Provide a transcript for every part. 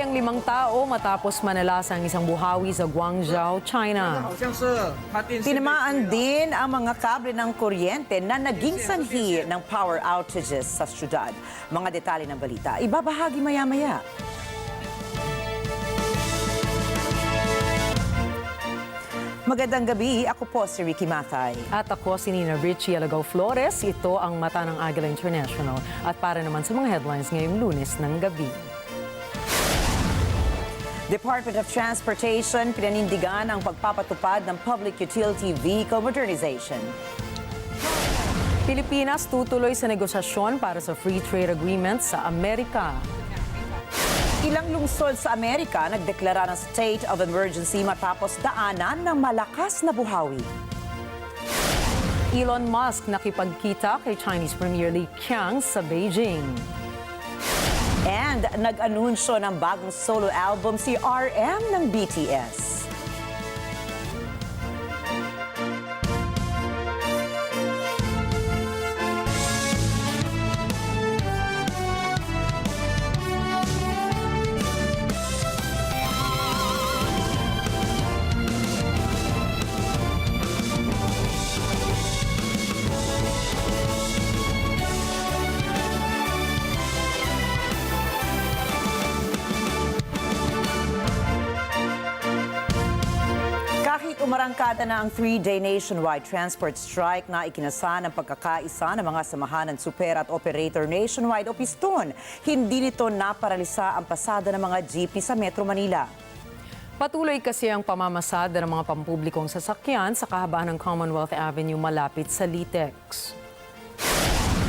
Namatay ang 5 tao matapos manalasa ang isang buhawi sa Guangzhou, China. Tinamaan din ang mga kable ng kuryente na naging sanhi ng power outages sa syudad. Mga detalye ng balita, ibabahagi maya-maya. Magandang gabi, ako po si Ricky Matay. At ako si Nina Richie Alagaw Flores. Ito ang Mata ng Agila International. At para naman sa mga headlines ngayong Lunes ng gabi. Department of Transportation pinanindigan ang pagpapatupad ng public utility vehicle modernization. Pilipinas tutuloy sa negosasyon para sa free trade agreement sa Amerika. Ilang lungsod sa Amerika nagdeklara ng state of emergency matapos daanan ng malakas na buhawi. Elon Musk nakipagkita kay Chinese Premier Li Qiang sa Beijing. And nag-anunsyo ng bagong solo album si RM ng BTS. Kahit umarangkada na ang 3-day nationwide transport strike na ikinasa ng pagkakaisa ng mga samahan ng super at operator nationwide o piston, hindi nito naparalisa ang pasada ng mga jeepney sa Metro Manila. Patuloy kasi ang pamamasada ng mga pampublikong sasakyan sa kahabaan ng Commonwealth Avenue malapit sa Litex.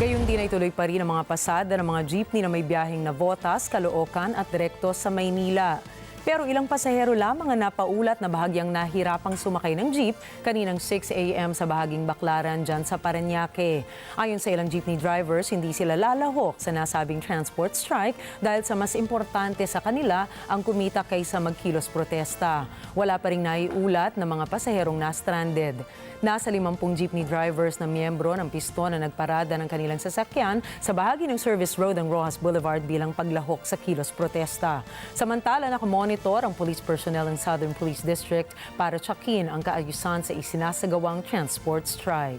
Gayun din ay tuloy pa rin ang mga pasada ng mga jeepney na may biyaheng Navotas, Caloocan at direkto sa Maynila. Pero ilang pasahero lamang ang napaulat na bahagyang nahirapang sumakay ng jeep kaninang 6 a.m. sa bahaging Baclaran dyan sa Parañaque. Ayon sa ilang jeepney drivers, hindi sila lalahok sa nasabing transport strike dahil sa mas importante sa kanila ang kumita kaysa magkilos protesta. Wala pa ring naiulat na mga pasaherong na-stranded. Nasa 50 jeepney drivers na miyembro ng piston na nagparada ng kanilang sasakyan sa bahagi ng Service Road ng Rojas Boulevard bilang paglahok sa kilos protesta. Samantala, nakamonitor ang police personnel ng Southern Police District para tsakin ang kaayusan sa isinasagawang transport strike.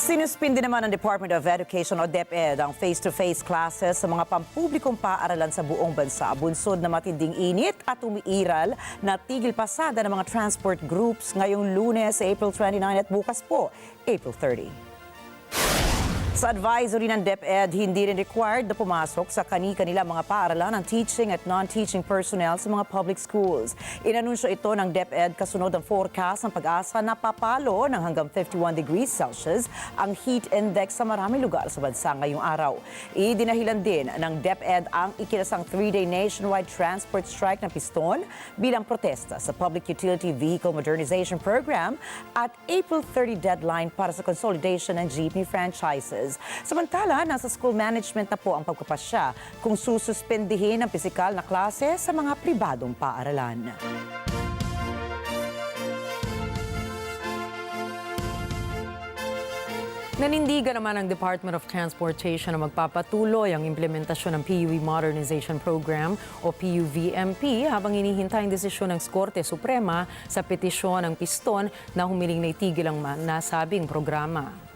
Sinuspindi naman ng Department of Education o DepEd ang face-to-face classes sa mga pampublikong paaralan sa buong bansa. Bunsod na matinding init at umiiral na tigil pasada ng mga transport groups ngayong Lunes, April 29 at bukas po, April 30. Sa advisory ng DepEd, hindi rin required na pumasok sa kani-kanila mga paaralan ng teaching at non-teaching personnel sa mga public schools. Inanunsyo ito ng DepEd kasunod ang forecast ng pag-asa na papalo ng hanggang 51 degrees Celsius ang heat index sa maraming lugar sa bansa ngayong araw. Idinahilan din ng DepEd ang ikinasang 3-day nationwide transport strike ng piston bilang protesta sa Public Utility Vehicle Modernization Program at April 30 deadline para sa consolidation ng jeepney franchises. Samantala, nasa school management na po ang pagpapasya kung sususpendihin ang pisikal na klase sa mga pribadong paaralan. Nanindigan naman ang Department of Transportation na magpapatuloy ang implementasyon ng PUV Modernization Program o PUVMP habang hinihintay ang desisyon ng Korte Suprema sa petisyon ng piston na humiling na itigil ang nasabing programa.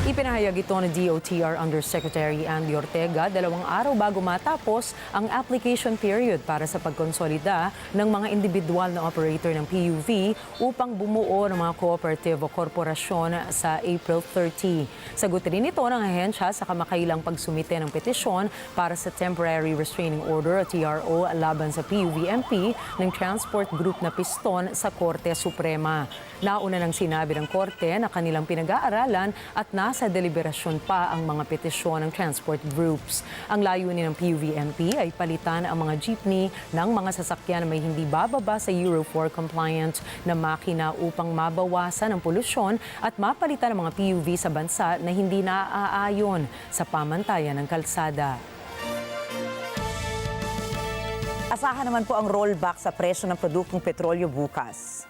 Ipinahayag ito ni DOTR Undersecretary Andy Ortega 2 araw bago matapos ang application period para sa pagkonsolida ng mga individual na operator ng PUV upang bumuo ng mga cooperative o korporasyon sa April 30. Sagutin rin ito ng ahensya sa kamakailang pagsumite ng petisyon para sa Temporary Restraining Order o TRO laban sa PUVMP ng Transport Group na piston sa Korte Suprema. Nauna nang sinabi ng Korte na kanilang pinag-aaralan at nasa deliberasyon pa ang mga petisyon ng transport groups. Ang layunin ng PUVMP ay palitan ang mga jeepney ng mga sasakyan na may hindi bababa sa Euro 4 compliant na makina upang mabawasan ang polusyon at mapalitan ang mga PUV sa bansa na hindi naaayon sa pamantayan ng kalsada. Asahan naman po ang rollback sa presyo ng produktong petrolyo bukas.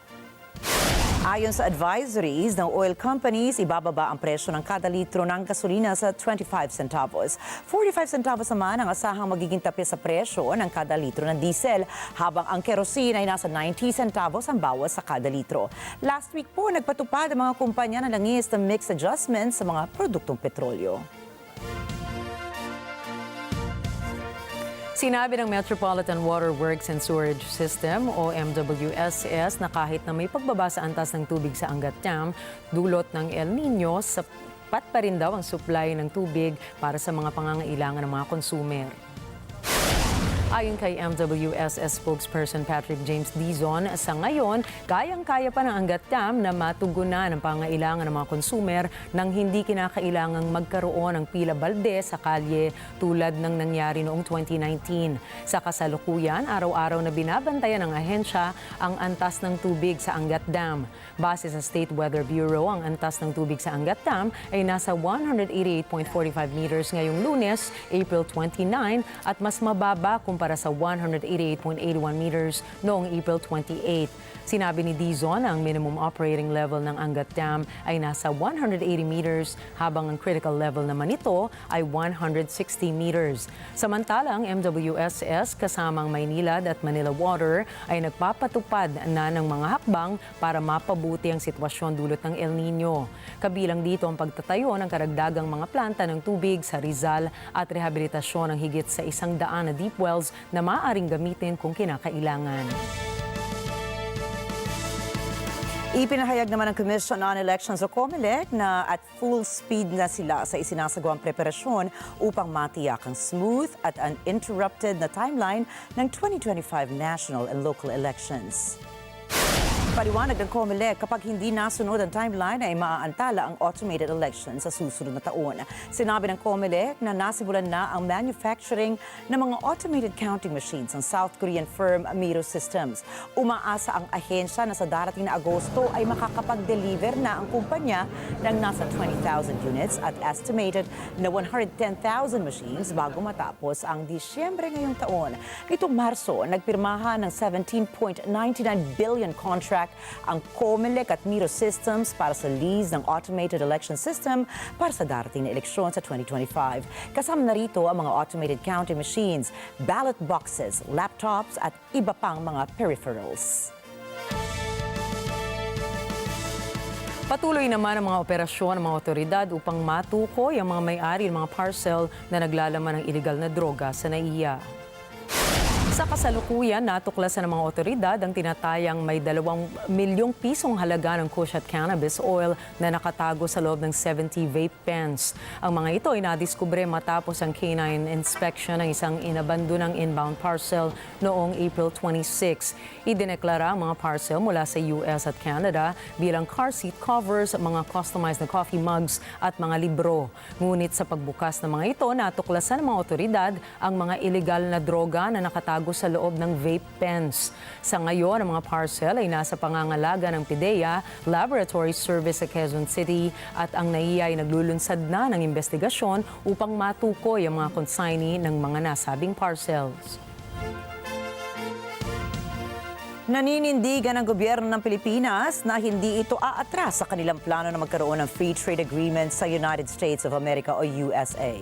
Ayon sa advisories ng oil companies, ibababa ang presyo ng kada litro ng gasolina sa 25 centavos. 45 centavos naman ang asahang magiging tapis sa presyo ng kada litro ng diesel, habang ang kerosene ay nasa 90 centavos ang bawas sa kada litro. Last week po, nagpatupad ang mga kumpanya ng langis ng mix adjustments sa mga produktong petrolyo. Sinabi ng Metropolitan Water Works and Sewerage System o MWSS na kahit na may pagbaba sa antas ng tubig sa Angat Dam, dulot ng El Nino, sapat pa rin daw ang supply ng tubig para sa mga pangangailangan ng mga consumer. Ayon kay MWSS spokesperson Patrick James Dizon, sa ngayon, kayang-kaya pa ng Angat Dam na matugunan ang pangailangan ng mga consumer nang hindi kinakailangang magkaroon ng pila balde sa kalye tulad ng nangyari noong 2019. Sa kasalukuyan, araw-araw na binabantayan ng ahensya ang antas ng tubig sa Angat Dam. Base sa State Weather Bureau, ang antas ng tubig sa Angat Dam ay nasa 188.45 meters ngayong Lunes, April 29, at mas mababa kumpara sa 188.81 meters noong April 28. Sinabi ni Dizon ang minimum operating level ng Angat Dam ay nasa 180 meters habang ang critical level naman nito ay 160 meters. Samantalang MWSS kasamang Maynilad at Manila Water ay nagpapatupad na ng mga hakbang para mapabuti ang sitwasyon dulot ng El Nino. Kabilang dito ang pagtatayo ng karagdagang mga planta ng tubig sa Rizal at rehabilitasyon ng higit sa 100 na deep wells na maaaring gamitin kung kinakailangan. Ipinahayag naman ng Commission on Elections o COMELEC na at full speed na sila sa isinasagawang preparasyon upang matiyak ang smooth at uninterrupted na timeline ng 2025 national and local elections. Paliwanag ng COMELEC, kapag hindi nasunod ang timeline ay maaantala ang automated election sa susunod na taon. Sinabi ng COMELEC na nasimulan na ang manufacturing ng mga automated counting machines ng South Korean firm Miro Systems. Umaasa ang ahensya na sa darating na Agosto ay makakapag-deliver na ang kumpanya ng nasa 20,000 units at estimated na 110,000 machines bago matapos ang Disyembre ngayong taon. Nitong Marso, nagpirmahan ng 17.99 billion contract ang COMELEC at Miro Systems para sa lease ng automated election system para sa darating na eleksyon sa 2025. Kasama na rito ang mga automated counting machines, ballot boxes, laptops at iba pang mga peripherals. Patuloy naman ang mga operasyon ng mga otoridad upang matukoy ang mga may-ari ng mga parcel na naglalaman ng iligal na droga sa NAIA. Sa kasalukuyan, natuklasan ng mga otoridad ang tinatayang may 2 milyong pisong halaga ng kush at cannabis oil na nakatago sa loob ng 70 vape pens. Ang mga ito ay nadiskubre matapos ang canine inspection ng isang inabandonang inbound parcel noong April 26. Idineklara ang mga parcel mula sa US at Canada bilang car seat covers, mga customized na coffee mugs at mga libro. Ngunit sa pagbukas ng mga ito, natuklasan ng mga otoridad ang mga illegal na droga na nakatago sa loob ng vape pens. Sa ngayon, ang mga parcel ay nasa pangangalaga ng PIDEA Laboratory Service sa Quezon City at ang NAIA ay naglulunsad na ng investigasyon upang matukoy ang mga consignee ng mga nasabing parcels. Naninindigan ang gobyerno ng Pilipinas na hindi ito aatras sa kanilang plano na magkaroon ng free trade agreement sa United States of America o USA.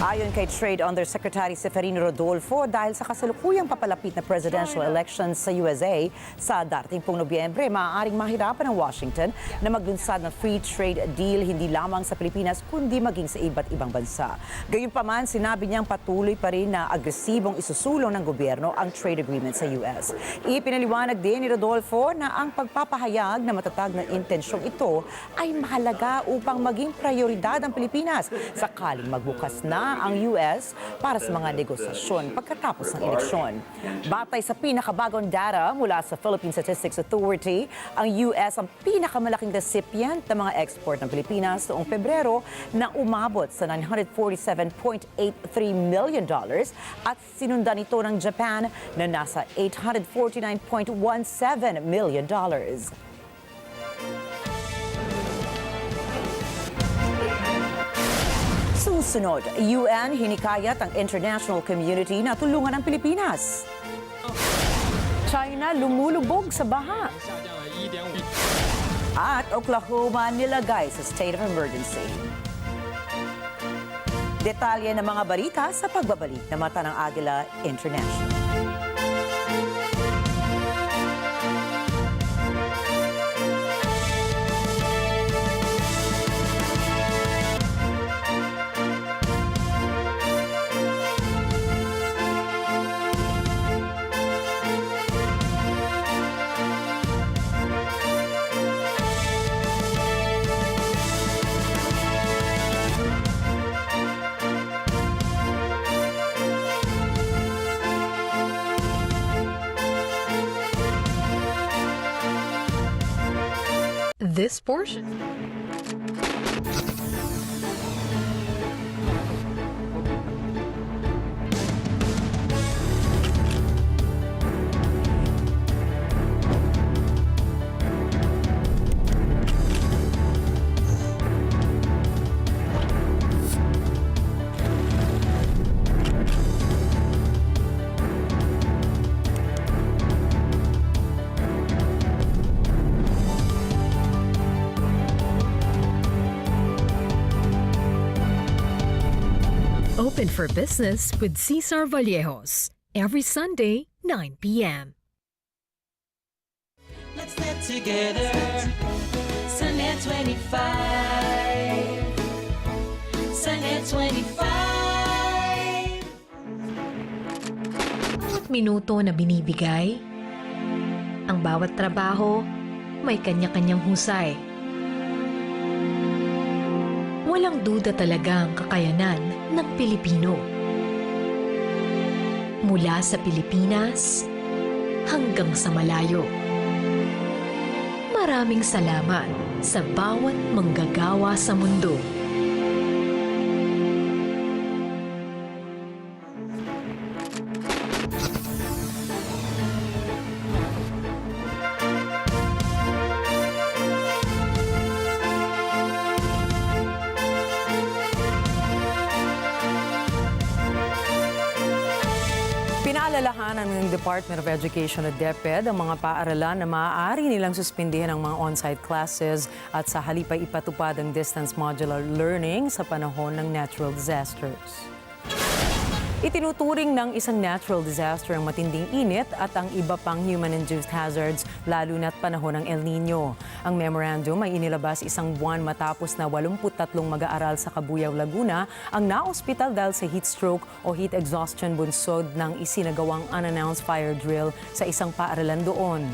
Ayon kay Trade Undersecretary Seferino Rodolfo, dahil sa kasalukuyang papalapit na presidential elections sa USA sa darating pong Nobyembre, maaaring mahirapan ang Washington na maglunsad ng free trade deal hindi lamang sa Pilipinas kundi maging sa iba't ibang bansa. Gayunpaman, sinabi niyang patuloy pa rin na agresibong isusulong ng gobyerno ang trade agreement sa US. Ipinaliwanag din ni Rodolfo na ang pagpapahayag na matatag na intensyong ito ay mahalaga upang maging prioridad ang Pilipinas sakaling magbukas na ang US para sa mga negosasyon pagkatapos ng eleksyon. Batay sa pinakabagong data mula sa Philippine Statistics Authority, ang US ang pinakamalaking recipient ng mga export ng Pilipinas noong Pebrero na umabot sa $947.83 million at sinundan ito ng Japan na nasa $849.17 million. Susunod, UN hinikayat ang international community na tulungan ang Pilipinas. China lumulubog sa baha. At Oklahoma nilagay sa state of emergency. Detalye ng mga balita sa pagbabalik na mata ng Agila International. This portion. Open for business with Cesar Vallejos every Sunday, 9 p.m. Let's get together. Sunday 25. Sunday 25. Bawat minuto na binibigay, ang bawat trabaho may kanya-kanyang husay. Walang duda talaga ang kakayanan ng Pilipino. Mula sa Pilipinas hanggang sa malayo. Maraming salamat sa bawat manggagawa sa mundo. Pinaalalahanan ng Department of Education at DepEd ang mga paaralan na maaari nilang suspindihan ang mga on-site classes at sa halip ay ipatupad ang distance modular learning sa panahon ng natural disasters. Itinuturing ng isang natural disaster ang matinding init at ang iba pang human-induced hazards, lalo na't panahon ng El Nino. Ang memorandum ay inilabas isang buwan matapos na 83 mag-aaral sa Cabuyao, Laguna ang naospital dahil sa heat stroke o heat exhaustion bunsod ng isinagawang unannounced fire drill sa isang paaralan doon.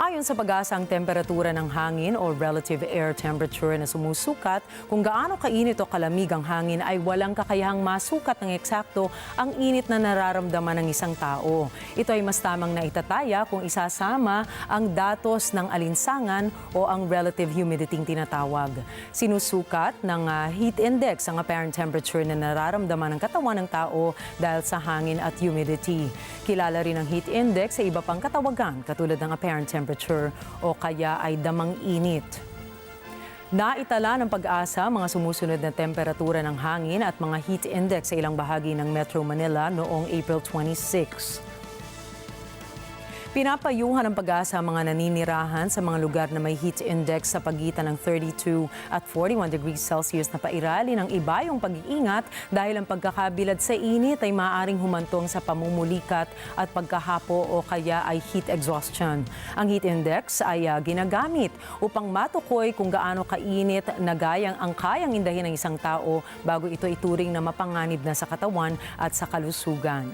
Ayon sa pag-asa, ang temperatura ng hangin o relative air temperature na sumusukat kung gaano kainit o kalamig ang hangin ay walang kakayahang masukat ng eksakto ang init na nararamdaman ng isang tao. Ito ay mas tamang na itataya kung isasama ang datos ng alinsangan o ang relative humidity tinatawag. Sinusukat ng heat index ang apparent temperature na nararamdaman ng katawan ng tao dahil sa hangin at humidity. Kilala rin ang heat index sa iba pang katawagan katulad ng apparent temperature o kaya ay damang init. Naitala ng pag-asa mga sumusunod na temperatura ng hangin at mga heat index sa ilang bahagi ng Metro Manila noong April 26. Pinapayuhan ng pag-asa ang mga naninirahan sa mga lugar na may heat index sa pagitan ng 32 at 41 degrees Celsius na pairali ng iba yung pag-iingat dahil ang pagkakabilad sa init ay maaaring humantong sa pamumulikat at pagkahapo o kaya ay heat exhaustion. Ang heat index ay ginagamit upang matukoy kung gaano kainit na gayang ang kayang indahin ng isang tao bago ito ituring na mapanganib na sa katawan at sa kalusugan.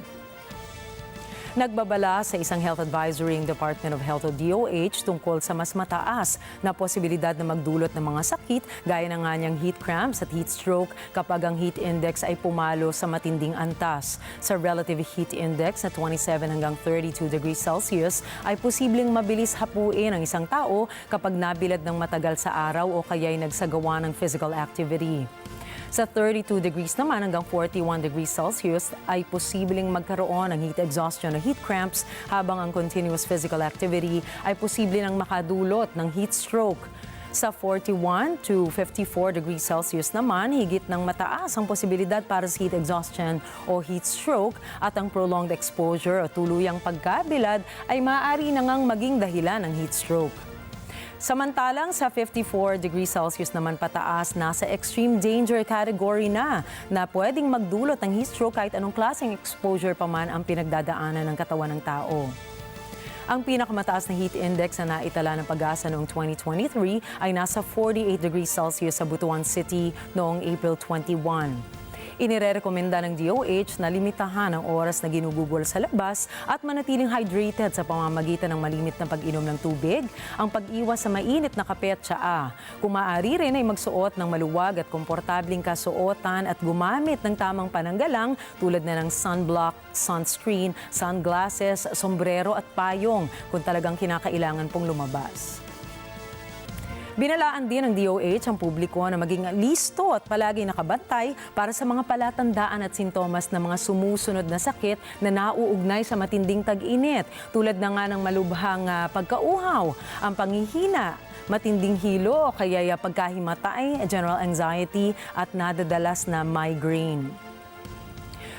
Nagbabala sa isang health advisory ng Department of Health o DOH tungkol sa mas mataas na posibilidad na magdulot ng mga sakit gaya ng nganyang heat cramps at heat stroke kapag ang heat index ay pumalo sa matinding antas. Sa relative heat index na 27 hanggang 32 degrees Celsius ay posibleng mabilis hapuin ang isang tao kapag nabilad ng matagal sa araw o kaya'y nagsagawa ng physical activity. Sa 32 degrees naman hanggang 41 degrees Celsius ay posibleng magkaroon ng heat exhaustion o heat cramps habang ang continuous physical activity ay posible nang makadulot ng heat stroke. Sa 41 to 54 degrees Celsius naman, higit ng mataas ang posibilidad para sa heat exhaustion o heat stroke at ang prolonged exposure o tuluyang pagkabilad ay maaari na ngang maging dahilan ng heat stroke. Samantalang sa 54 degrees Celsius naman pataas, nasa extreme danger category na pwedeng magdulot ng heat stroke kahit anong klaseng exposure pa man ang pinagdadaanan ng katawan ng tao. Ang pinakamataas na heat index na naitala ng Pag-asa noong 2023 ay nasa 48 degrees Celsius sa Butuan City noong April 21. Inirekomenda ng DOH na limitahan ang oras na ginugugol sa labas at manatiling hydrated sa pamamagitan ng malimit na pag-inom ng tubig, ang pag-iwas sa mainit na kape at tsaa. Kung maaari rin ay magsuot ng maluwag at komportabling kasuotan at gumamit ng tamang pananggalang tulad na ng sunblock, sunscreen, sunglasses, sombrero at payong kung talagang kinakailangan pong lumabas. Binalaan din ng DOH ang publiko na maging listo at palagi nakabantay para sa mga palatandaan at sintomas ng mga sumusunod na sakit na nauugnay sa matinding tag-init, tulad na nga ng malubhang pagkauhaw, ang panghihina, matinding hilo o kaya pagkahimatay, general anxiety at nadadalas na migraine.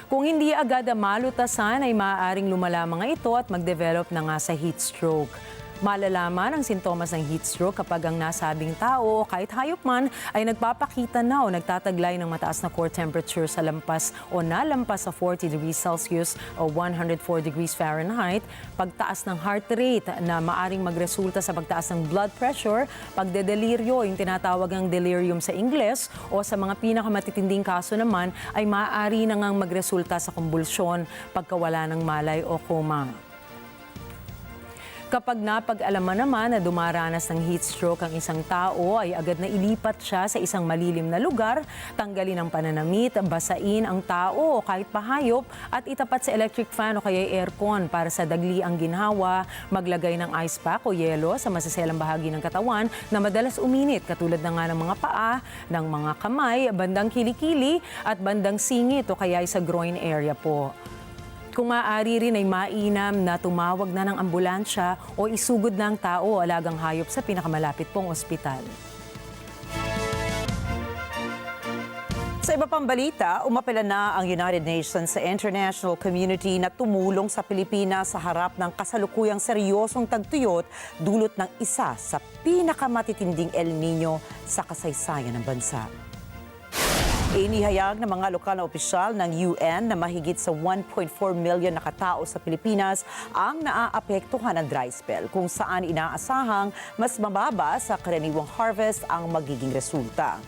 Kung hindi agad malutasan ay maaaring lumala mga ito at mag-develop na nga sa heat stroke. Malalaman ang sintomas ng heat stroke kapag ang nasabing tao o kahit hayop man ay nagpapakita na o nagtataglay ng mataas na core temperature sa lampas o nalampas sa 40 degrees Celsius o 104 degrees Fahrenheit, pagtaas ng heart rate na maaring magresulta sa pagtaas ng blood pressure, pagdedeliryo, yung tinatawag ng delirium sa Ingles, o sa mga pinakamatitinding kaso naman ay maaari na ngang magresulta sa kumbulsyon, pagkawala ng malay o coma. Kapag napag-alaman naman na dumaranas ng heat stroke ang isang tao, ay agad na ilipat siya sa isang malilim na lugar, tanggalin ang pananamit, basain ang tao o kahit pahayop at itapat sa electric fan o kaya aircon para sa dagli ang ginhawa, maglagay ng ice pack o yelo sa masaselang bahagi ng katawan na madalas uminit katulad na nga ng mga paa, ng mga kamay, bandang kilikili at bandang singit o kaya sa groin area po. Kung maaari rin ay mainam na tumawag na ng ambulansya o isugod na ang tao o alagang hayop sa pinakamalapit pong ospital. Sa iba pang balita, umapela na ang United Nations sa international community na tumulong sa Pilipinas sa harap ng kasalukuyang seryosong tagtuyot dulot ng isa sa pinakamatitinding El Nino sa kasaysayan ng bansa. Inihayag ng mga lokal na opisyal ng UN na mahigit sa 1.4 million na katao sa Pilipinas ang naaapektuhan ng dry spell, kung saan inaasahang mas mababa sa karaniwang harvest ang magiging resulta.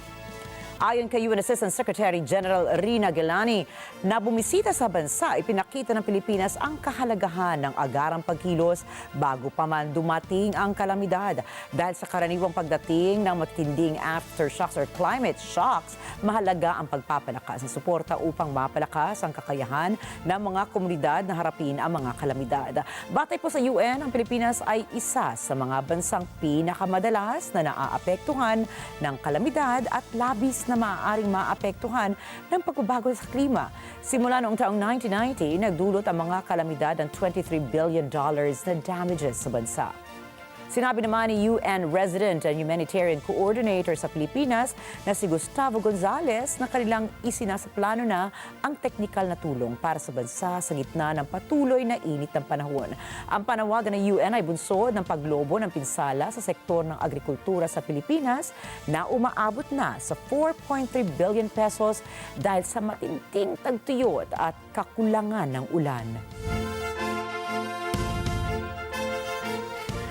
Ayon kay UN Assistant Secretary General Rina Gelani, na bumisita sa bansa, ipinakita ng Pilipinas ang kahalagahan ng agarang pagkilos bago pa man dumating ang kalamidad. Dahil sa karaniwang pagdating ng matinding aftershocks or climate shocks, mahalaga ang pagpapalakas ng suporta upang mapalakas ang kakayahan ng mga komunidad na harapin ang mga kalamidad. Batay po sa UN, ang Pilipinas ay isa sa mga bansang pinakamadalas na naaapektuhan ng kalamidad at labis na maaaring maapektuhan ng pagbabago sa klima. Simula noong taong 1990, nagdulot ang mga kalamidad ng $23 billion na damages sa bansa. Sinabi naman ni UN Resident and Humanitarian Coordinator sa Pilipinas na si Gustavo Gonzales na kanilang isinasaplano na ang teknikal na tulong para sa bansa sa gitna ng patuloy na init ng panahon. Ang panawagan ng UN ay bunsod ng paglobo ng pinsala sa sektor ng agrikultura sa Pilipinas na umaabot na sa 4.3 billion pesos dahil sa matinding tagtuyot at kakulangan ng ulan.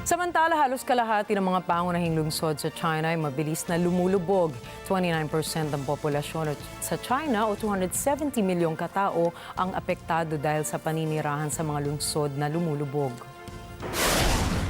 Samantala, halos kalahati ng mga pangunahing lungsod sa China ay mabilis na lumulubog. 29% ng populasyon sa China o 270 milyong katao ang apektado dahil sa paninirahan sa mga lungsod na lumulubog.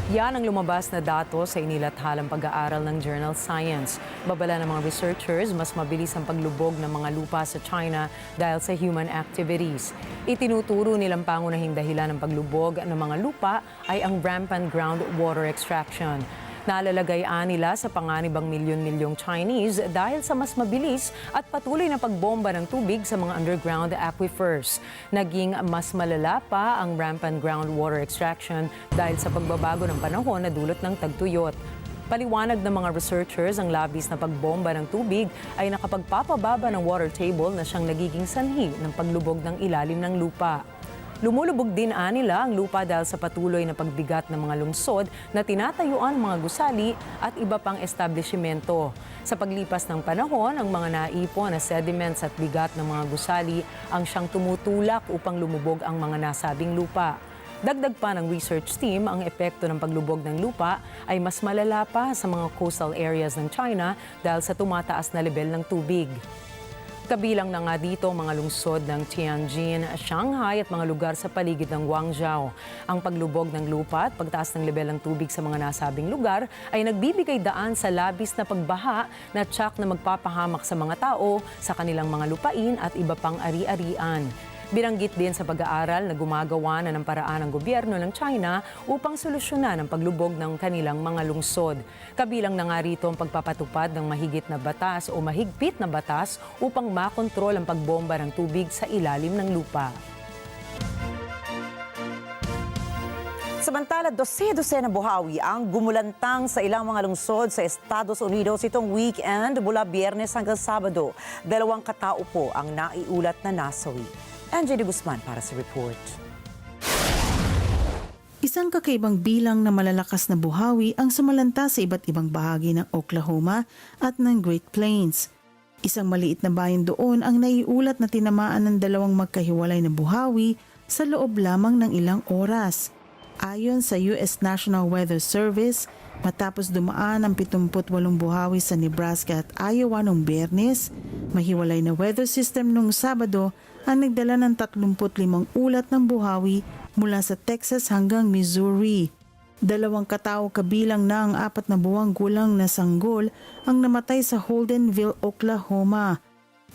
Yan ang lumabas na datos sa inilathalang pag-aaral ng journal Science. Babala ng mga researchers, mas mabilis ang paglubog ng mga lupa sa China dahil sa human activities. Itinuturo nilang pangunahing dahilan ng paglubog ng mga lupa ay ang rampant groundwater extraction. Nalalagayan nila sa panganibang milyon-milyong Chinese dahil sa mas mabilis at patuloy na pagbomba ng tubig sa mga underground aquifers. Naging mas malala pa ang rampant groundwater extraction dahil sa pagbabago ng panahon na dulot ng tagtuyot. Paliwanag ng mga researchers, ang labis na pagbomba ng tubig ay nakapagpapababa ng water table na siyang nagiging sanhi ng paglubog ng ilalim ng lupa. Lumulubog din nila ang lupa dahil sa patuloy na pagbigat ng mga lungsod na tinatayuan ng mga gusali at iba pang establishmento. Sa paglipas ng panahon, ang mga naipon na sediments at bigat ng mga gusali ang siyang tumutulak upang lumubog ang mga nasabing lupa. Dagdag pa ng research team, ang epekto ng paglubog ng lupa ay mas malala pa sa mga coastal areas ng China dahil sa tumataas na level ng tubig. Kabilang na nga dito mga lungsod ng Tianjin, Shanghai at mga lugar sa paligid ng Guangzhou. Ang paglubog ng lupa at pagtaas ng level ng tubig sa mga nasabing lugar ay nagbibigay daan sa labis na pagbaha na tiyak na magpapahamak sa mga tao, sa kanilang mga lupain at iba pang ari-arian. Binanggit din sa pag-aaral na gumagawa na ng paraan ng gobyerno ng China upang solusyonan ang paglubog ng kanilang mga lungsod. Kabilang na nga rito ang pagpapatupad ng mahigit na batas o mahigpit na batas upang makontrol ang pagbomba ng tubig sa ilalim ng lupa. Samantala, 12 na buhawi ang gumulantang sa ilang mga lungsod sa Estados Unidos itong weekend mula Biyernes hanggang Sabado. 2 katao po ang naiulat na nasawi. Angie de Guzman para sa report. Isang kakaibang bilang na malalakas na buhawi ang sumalanta sa iba't ibang bahagi ng Oklahoma at ng Great Plains. Isang maliit na bayan doon ang naiulat na tinamaan ng 2 magkahiwalay na buhawi sa loob lamang ng ilang oras. Ayon sa US National Weather Service, matapos dumaan ang 78 buhawi sa Nebraska at Iowa noong Biyernes, mahiwalay na weather system noong Sabado ang nagdala ng 35 ulat ng buhawi mula sa Texas hanggang Missouri. 2 katao kabilang na ang 4 na buwang gulang na sanggol ang namatay sa Holdenville, Oklahoma.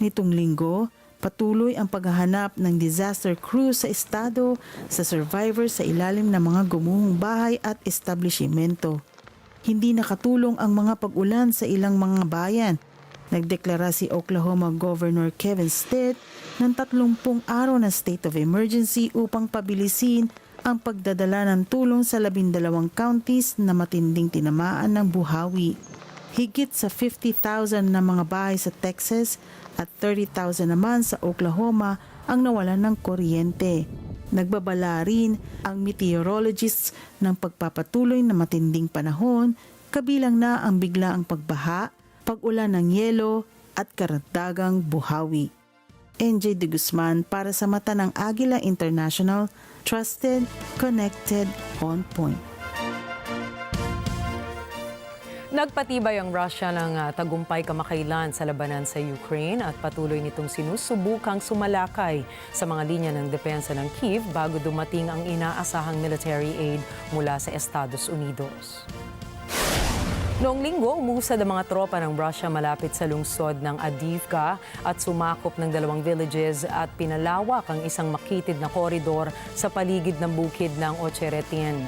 Nitong linggo, patuloy ang paghahanap ng disaster crew sa estado sa survivors sa ilalim ng mga gumuhong bahay at establishmento. Hindi nakatulong ang mga pag-ulan sa ilang mga bayan. Nagdeklara si Oklahoma Governor Kevin Stitt ng 30 araw na state of emergency upang pabilisin ang pagdadala ng tulong sa 12 counties na matinding tinamaan ng buhawi. Higit sa 50,000 na mga bahay sa Texas at 30,000 naman sa Oklahoma ang nawalan ng kuryente. Nagbabala rin ang meteorologists ng pagpapatuloy na matinding panahon, kabilang na ang biglaang pagbaha, pag-ulan ng yelo at karagdagang buhawi. NJ de Guzman para sa mata ng Agila International, trusted, connected, on point. Nagpatibay ang Russia ng tagumpay kamakailan sa labanan sa Ukraine at patuloy nitong sinusubukang sumalakay sa mga linya ng depensa ng Kyiv bago dumating ang inaasahang military aid mula sa Estados Unidos. Noong linggo, umusad ang mga tropa ng Russia malapit sa lungsod ng Avdiivka at sumakop ng 2 villages at pinalawak ang isang makitid na koridor sa paligid ng bukid ng Ocheretin.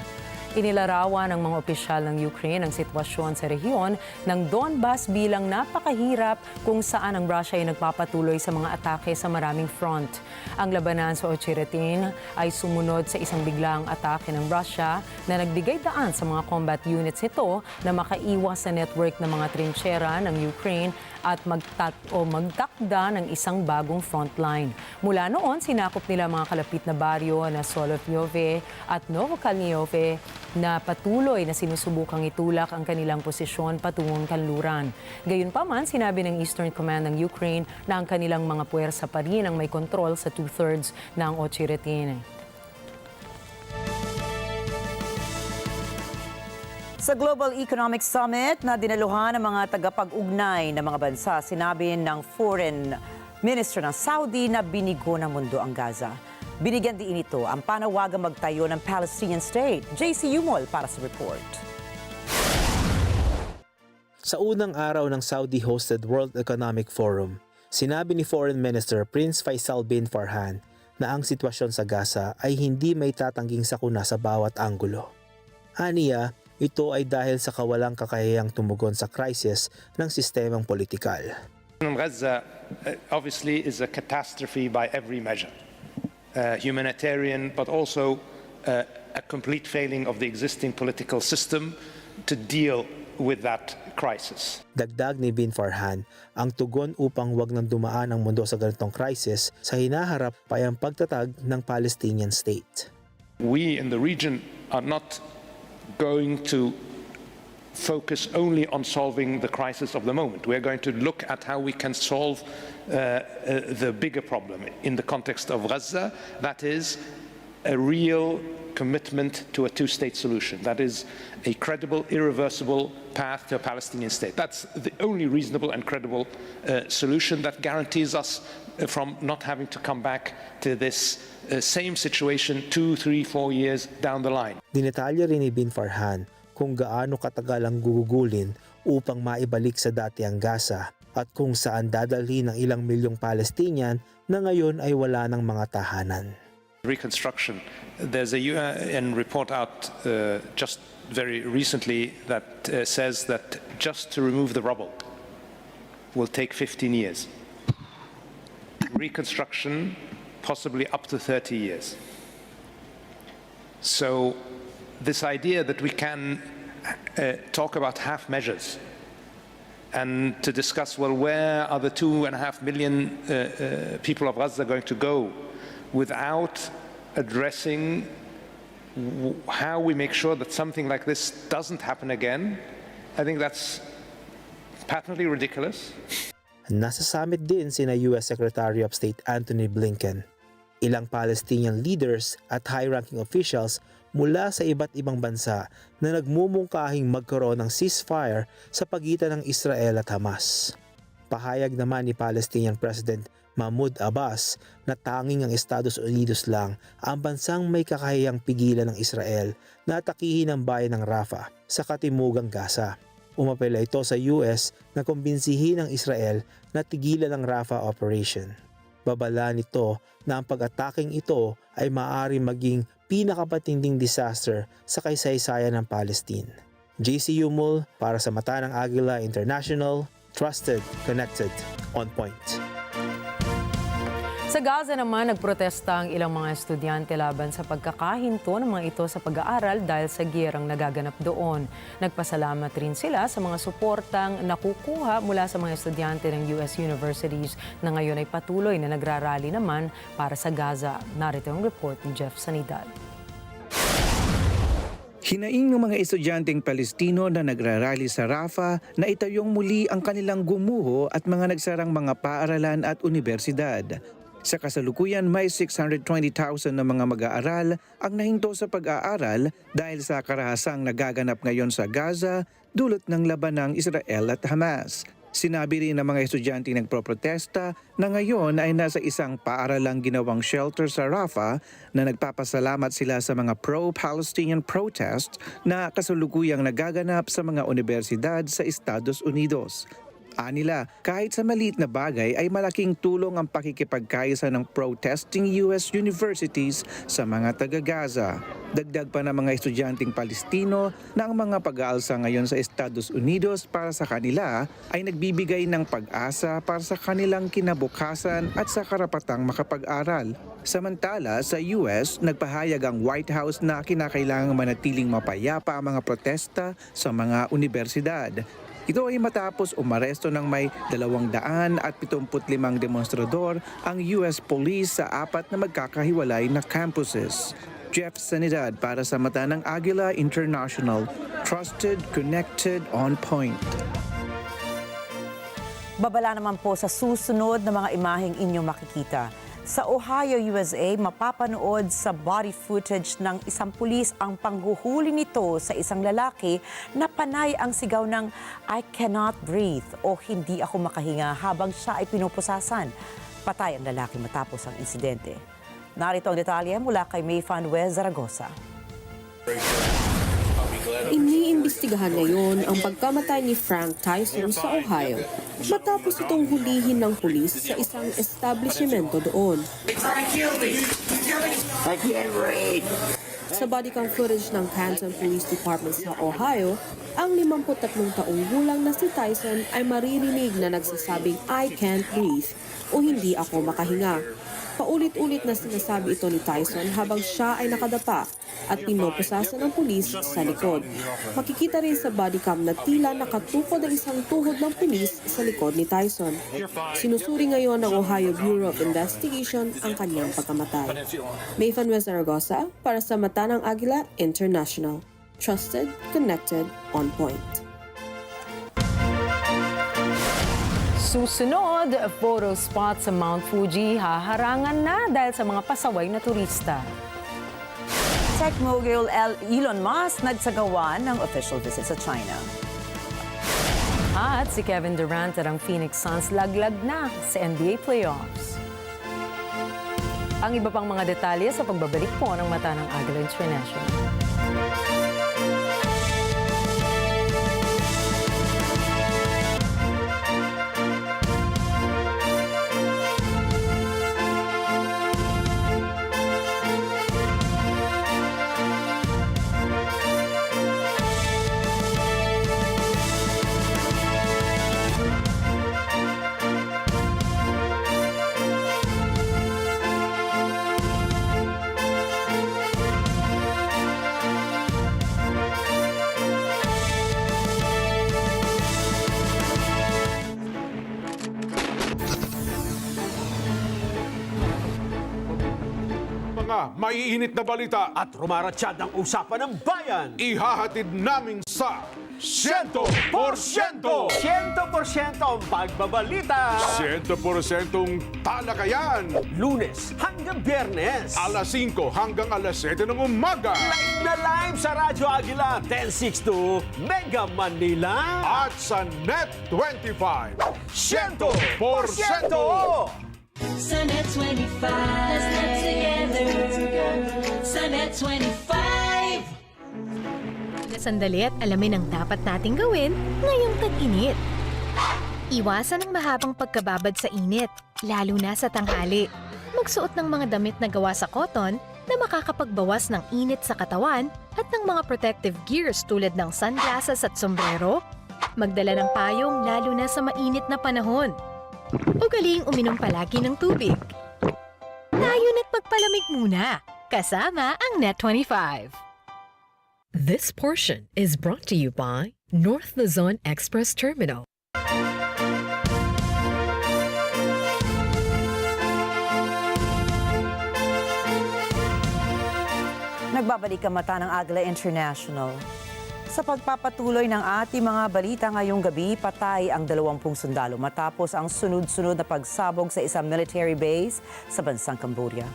Inilarawan ng mga opisyal ng Ukraine ang sitwasyon sa rehiyon ng Donbas bilang napakahirap kung saan ang Russia ay nagpapatuloy sa mga atake sa maraming front. Ang labanan sa Ocheretin ay sumunod sa isang biglaang atake ng Russia na nagbigay daan sa mga combat units nito na makaiwas sa network ng mga trinchera ng Ukraine at magtakda ng isang bagong frontline. Mula noon, sinakop nila mga kalapit na baryo na Solovyove at Novokalniove na patuloy na sinusubukang itulak ang kanilang posisyon patungong kanluran. Gayunpaman, sinabi ng Eastern Command ng Ukraine na ang kanilang mga puwersa pa rin ang may kontrol sa 2/3 ng Ocheretin. Sa Global Economic Summit na dinaluhan ng mga tagapag-ugnay ng mga bansa, sinabi ng Foreign Minister ng Saudi na binigo ng mundo ang Gaza. Binigyan din ito ang panawagang magtayo ng Palestinian State. JC Yumol para sa report. Sa unang araw ng Saudi-hosted World Economic Forum, sinabi ni Foreign Minister Prince Faisal bin Farhan na ang sitwasyon sa Gaza ay hindi may tatangging sakuna sa bawat anggulo. Aniya, ito ay dahil sa kawalang kakayahang tumugon sa crisis ng sistemang politikal. Gaza obviously is a catastrophe by every measure. Humanitarian, but also a complete failing of the existing political system to deal with that crisis. Dagdag ni Bin Farhan, ang tugon upang wag nang dumaan ang mundo sa ganitong crisis sa hinaharap ay ang pagtatag ng Palestinian state. We in the region are not going to focus only on solving the crisis of the moment. We're going to look at how we can solve the bigger problem in the context of Gaza, that is a real commitment to a two-state solution. That is a credible, irreversible path to a Palestinian state. That's the only reasonable and credible solution that guarantees us from not having to come back to this same situation 2, 3, 4 years down the line. Dinetalya rin ni Bin Farhan kung gaano katagal ang gugugulin upang maibalik sa dati ang Gaza at kung saan dadalhin ng ilang milyong Palestinian na ngayon ay wala ng mga tahanan. Reconstruction. There's a UN report out just very recently that says that just to remove the rubble will take 15 years. Reconstruction, possibly up to 30 years. So this idea that we can talk about half measures and to discuss, well, where are the 2.5 million people of Gaza going to go without addressing how we make sure that something like this doesn't happen again, I think that's patently ridiculous. Nasa summit din sina US Secretary of State Antony Blinken, ilang Palestinian leaders at high-ranking officials mula sa iba't ibang bansa na nagmumungkahing magkaroon ng ceasefire sa pagitan ng Israel at Hamas. Pahayag naman ni Palestinian President Mahmoud Abbas na tanging ang Estados Unidos lang ang bansang may kakayahang pigilan ng Israel na atakihin ang bayan ng Rafah sa katimugang Gaza. Umapela ito sa US na kumbinsihin ng Israel na tigilan ang Rafah operation. Babala nito na ang pag-ataking ito ay maaari maging pinakapatinding disaster sa kaysaysayan ng Palestine. JC Yumul para sa Mata ng Agila International, trusted, connected, on point. Sa Gaza naman, nagprotesta ang ilang mga estudyante laban sa pagkakahinto ng mga ito sa pag-aaral dahil sa giyerang nagaganap doon. Nagpasalamat rin sila sa mga suportang nakukuha mula sa mga estudyante ng US universities na ngayon ay patuloy na nagrarally naman para sa Gaza. Narito ang report ni Jeff Sanidad. Hinaing ng mga estudyanteng Palestino na nagrarally sa Rafah na itayong muli ang kanilang gumuho at mga nagsarang mga paaralan at universidad. Sa kasalukuyan, may 620,000 na mga mag-aaral ang nahinto sa pag-aaral dahil sa karahasang nagaganap ngayon sa Gaza dulot ng laban ng Israel at Hamas. Sinabi rin ng mga estudyante nagproprotesta na ngayon ay nasa isang paaralang ginawang shelter sa Rafah na nagpapasalamat sila sa mga pro-Palestinian protest na kasalukuyang nagaganap sa mga universidad sa Estados Unidos. Anila, kahit sa maliit na bagay ay malaking tulong ang pakikipagkaisa ng protesting US universities sa mga taga-Gaza. Dagdag pa ng mga estudyanteng Palestino na ang mga pag-aalsa ngayon sa Estados Unidos para sa kanila ay nagbibigay ng pag-asa para sa kanilang kinabukasan at sa karapatang makapag-aral. Samantala, sa US, nagpahayag ang White House na kinakailangang manatiling mapayapa ang mga protesta sa mga universidad. Ito ay matapos umaresto ng may 275 demonstrador ang US Police sa 4 na magkakahiwalay na campuses. Jeff Sanidad para sa Mata ng Agila International. Trusted, connected, on point. Babala naman po sa susunod na mga imaheng inyong makikita. Sa Ohio, USA, mapapanood sa body footage ng isang pulis ang panghuhuli nito sa isang lalaki na panay ang sigaw ng "I cannot breathe" o "hindi ako makahinga" habang siya ay pinupusasan. Patay ang lalaki matapos ang insidente. Narito ang detalye mula kay May Fanwez Zaragoza. Iniimbestigahan ngayon ang pagkamatay ni Frank Tyson sa Ohio matapos itong hulihin ng pulis sa isang establishmento doon. Sa body cam footage ng Canton Police Department sa Ohio, ang 53 taong gulang na si Tyson ay maririnig na nagsasabing "I can't breathe" o "hindi ako makahinga." Paulit-ulit na sinasabi ito ni Tyson habang siya ay nakadapa at pinoposasan ng pulis sa likod. Makikita rin sa body cam na tila nakatukod ang isang tuhod ng pulis sa likod ni Tyson. Sinusuri ngayon ng Ohio Bureau of Investigation ang kanyang pagkamatay. Mayfan Zaragoza para sa Mata ng Agila International. Trusted, connected, on point. Susunod, photo spot sa Mount Fuji haharangan na dahil sa mga pasaway na turista. Tech mogul Elon Musk nagsagawa ng official visit sa China. At si Kevin Durant at ang Phoenix Suns laglag na sa NBA playoffs. Ang iba pang mga detalye sa pagbabalik po ng Mata ng Agila International. Mga maiinit na balita at rumaratsyad ang usapan ng bayan. ihahatid namin sa 100%! 100% ang pagbabalita. 100% talakayan. Lunes hanggang Biyernes. Alas 5 hanggang alas 7 ng umaga. Live na live sa Radyo Agila 1062 Mega Manila. At sa Net 25. 100%! Sa Net 25. Let's net together. Sa Net 25. Sandali at alamin ang dapat nating gawin ngayong tag-init. Iwasan ang mahabang pagkababad sa init, lalo na sa tanghali. Magsuot ng mga damit na gawa sa cotton na makakapagbawas ng init sa katawan at ng mga protective gears tulad ng sunglasses at sombrero. Magdala ng payong lalo na sa mainit na panahon. Ugaling uminom palagi ng tubig. Tayo na't magpalamig muna, kasama ang Net 25. This portion is brought to you by North Luzon Express Terminal. Nagbabalik ang Mata ng Agila International. Sa pagpapatuloy ng ating mga balita ngayong gabi, patay ang 20 sundalo matapos ang sunod-sunod na pagsabog sa isang military base sa bansang Cambodia.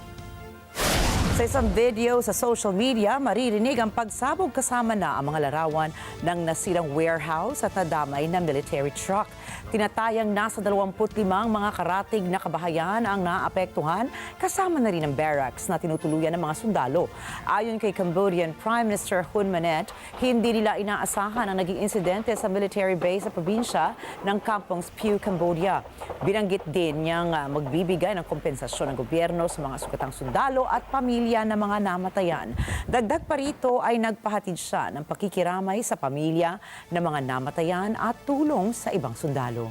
Sa isang video sa social media, maririnig ang pagsabog kasama na ang mga larawan ng nasirang warehouse at nadamay na military truck. Tinatayang nasa 25 mga karatig na kabahayan ang naapektuhan, kasama na rin ang barracks na tinutuluyan ng mga sundalo. Ayon kay Cambodian Prime Minister Hun Manet, hindi nila inaasahan ang naging insidente sa military base sa probinsya ng Kampong Speu, Cambodia. Binanggit din niyang magbibigay ng kompensasyon ng gobyerno sa mga sugatang sundalo at pamilya ng mga namatayan. Dagdag pa rito ay nagpahatid siya ng pakikiramay sa pamilya ng mga namatayan at tulong sa ibang sundalo.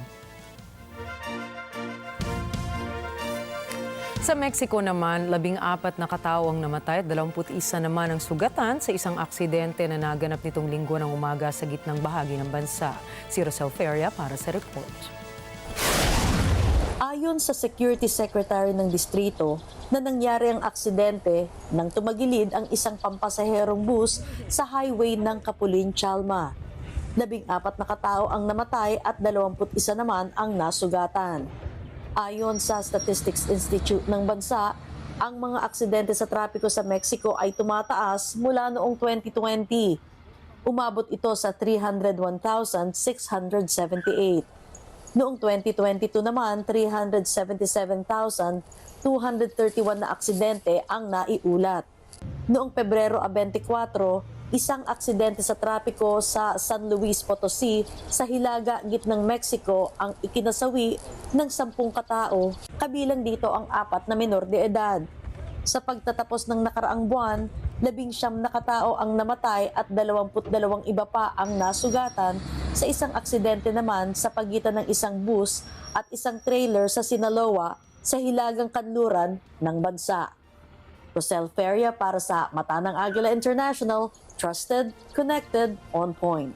Sa Mexico naman, 14 na katao ang namatay at 21 naman ang sugatan sa isang aksidente na naganap nitong linggo ng umaga sa gitnang bahagi ng bansa. Si Rosel Feria para sa report. Ayon sa Security Secretary ng distrito, na nangyari ang aksidente nang tumagilid ang isang pampasaherong bus sa highway ng Capulin-Chalma. 14 na katao ang namatay at 21 naman ang nasugatan. Ayon sa Statistics Institute ng bansa, ang mga aksidente sa trapiko sa Mexico ay tumataas mula noong 2020. Umabot ito sa 301,678. Noong 2022 naman, 377,231 na aksidente ang naiulat. Noong Pebrero 24, isang aksidente sa trapiko sa San Luis Potosí sa Hilaga, gitnang Mexico ang ikinasawi ng 10 katao, kabilang dito ang 4 na menor de edad. Sa pagtatapos ng nakaraang buwan, 19 na katao ang namatay at 22 iba pa ang nasugatan sa isang aksidente naman sa pagitan ng isang bus at isang trailer sa Sinaloa sa hilagang kanluran ng bansa. Rosel Feria para sa Mata ng Agila International, trusted, connected, on point.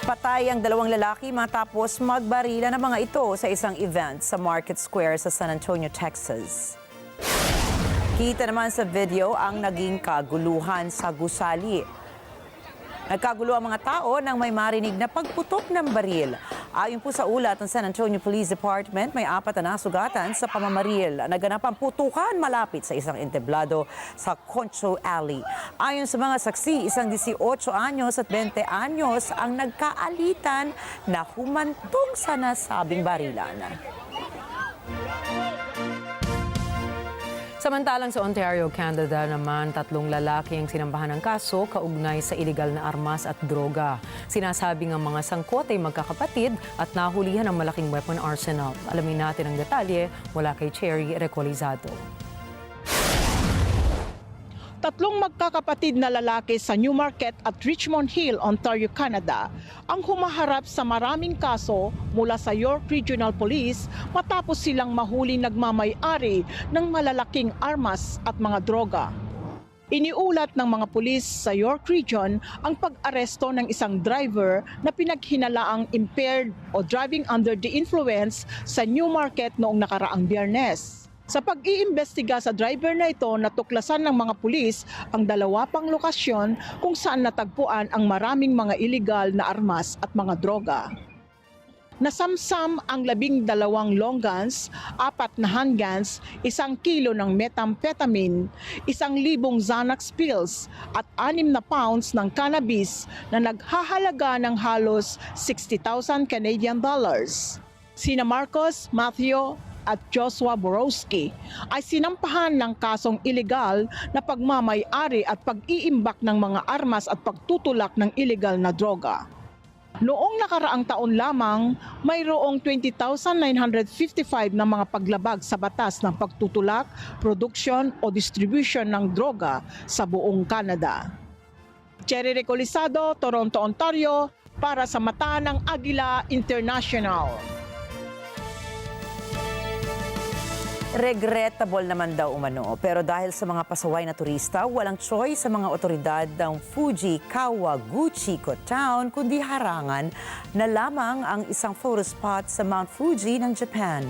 Patay ang dalawang lalaki matapos magbarila ng mga ito sa isang event sa Market Square sa San Antonio, Texas. Kita naman sa video ang naging kaguluhan sa gusali. Nagkagulo ang mga tao nang may marinig na pagputok ng baril. Ayon po sa ulat ng San Antonio Police Department, may 4 na nasugatan sa pamamaril. Naganap ang putukan malapit sa isang entablado sa Concho Alley. Ayon sa mga saksi, isang 18 anyos at 20 anyos ang nagkaalitan na humantong sa nasabing barilan. Samantalang sa Ontario, Canada naman, 3 lalaki ang sinambahan ng kaso kaugnay sa iligal na armas at droga. Sinasabing ang mga sangkot ay magkakapatid at nahulihan ang malaking weapon arsenal. Alamin natin ang detalye mula kay Cherry Recolizado. 3 magkakapatid na lalaki sa Newmarket at Richmond Hill, Ontario, Canada ang humaharap sa maraming kaso mula sa York Regional Police matapos silang mahuli nagmamay-ari ng malalaking armas at mga droga. Iniulat ng mga pulis sa York Region ang pag-aresto ng isang driver na pinaghinalaang impaired o driving under the influence sa Newmarket noong nakaraang Biyernes. Sa pag-iimbestiga sa driver na ito, natuklasan ng mga pulis ang 2 pang lokasyon kung saan natagpuan ang maraming mga illegal na armas at mga droga. Nasamsam ang 12 long guns, 4 na handguns, 1 kilo ng methamphetamine, 1,000 Xanax pills at 6 na pounds ng cannabis na naghahalaga ng halos 60,000 Canadian dollars. Sina Marcos, Matthew at Joshua Borowski ay sinampahan ng kasong iligal na pagmamay-ari at pag-iimbak ng mga armas at pagtutulak ng iligal na droga. Noong nakaraang taon lamang, mayroong 20,955 na mga paglabag sa batas ng pagtutulak, production o distribution ng droga sa buong Canada. Cherry Recolizado, Toronto, Ontario, para sa Mata ng Agila International. Regrettable naman daw umano, pero dahil sa mga pasaway na turista, walang choice sa mga otoridad ng Fuji Kawaguchiko Town kundi harangan na lamang ang isang photo spot sa Mount Fuji ng Japan.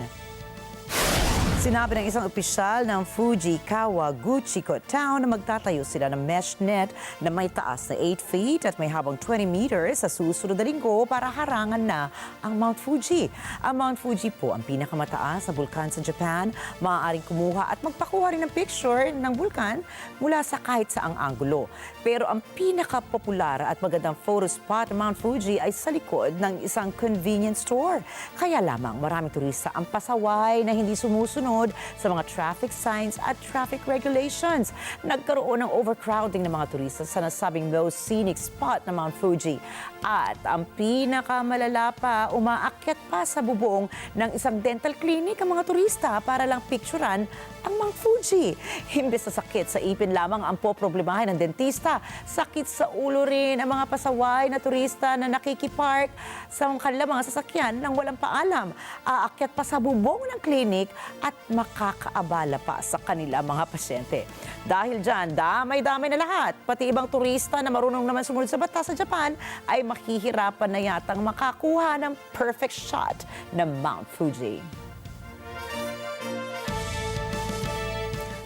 Sinabi ng isang opisyal ng Fuji Kawaguchiko Town na magtatayo sila ng mesh net na may taas na 8 feet at may habang 20 meters sa susunod na linggo para harangan na ang Mount Fuji. Ang Mount Fuji po ang pinakamataas na bulkan sa Japan. Maaaring kumuha at magpakuha rin ng picture ng bulkan mula sa kahit saang anggulo. Pero ang pinakapopular at magandang photo spot ng Mount Fuji ay sa likod ng isang convenience store. Kaya lamang maraming turista ang pasaway na hindi sumusunod sa mga traffic signs at traffic regulations. Nagkaroon ng overcrowding ng mga turista sa nasabing most scenic spot ng Mount Fuji. At ang pinakamalala pa, umaakyat pa sa bubong ng isang dental clinic ang mga turista para lang picturean ang Mount Fuji. Imbes na sakit sa ipin lamang ang poproblemahin ng dentista, sakit sa ulo rin ang mga pasaway na turista na nakikipark sa kanilang mga sasakyan nang walang paalam. Aakyat pa sa bubong ng clinic at makakaabala pa sa kanila mga pasyente. Dahil dyan, damay-damay na lahat. Pati ibang turista na marunong naman sumunod sa batas sa Japan ay makihirapan na yatang makakuha ng perfect shot ng Mount Fuji.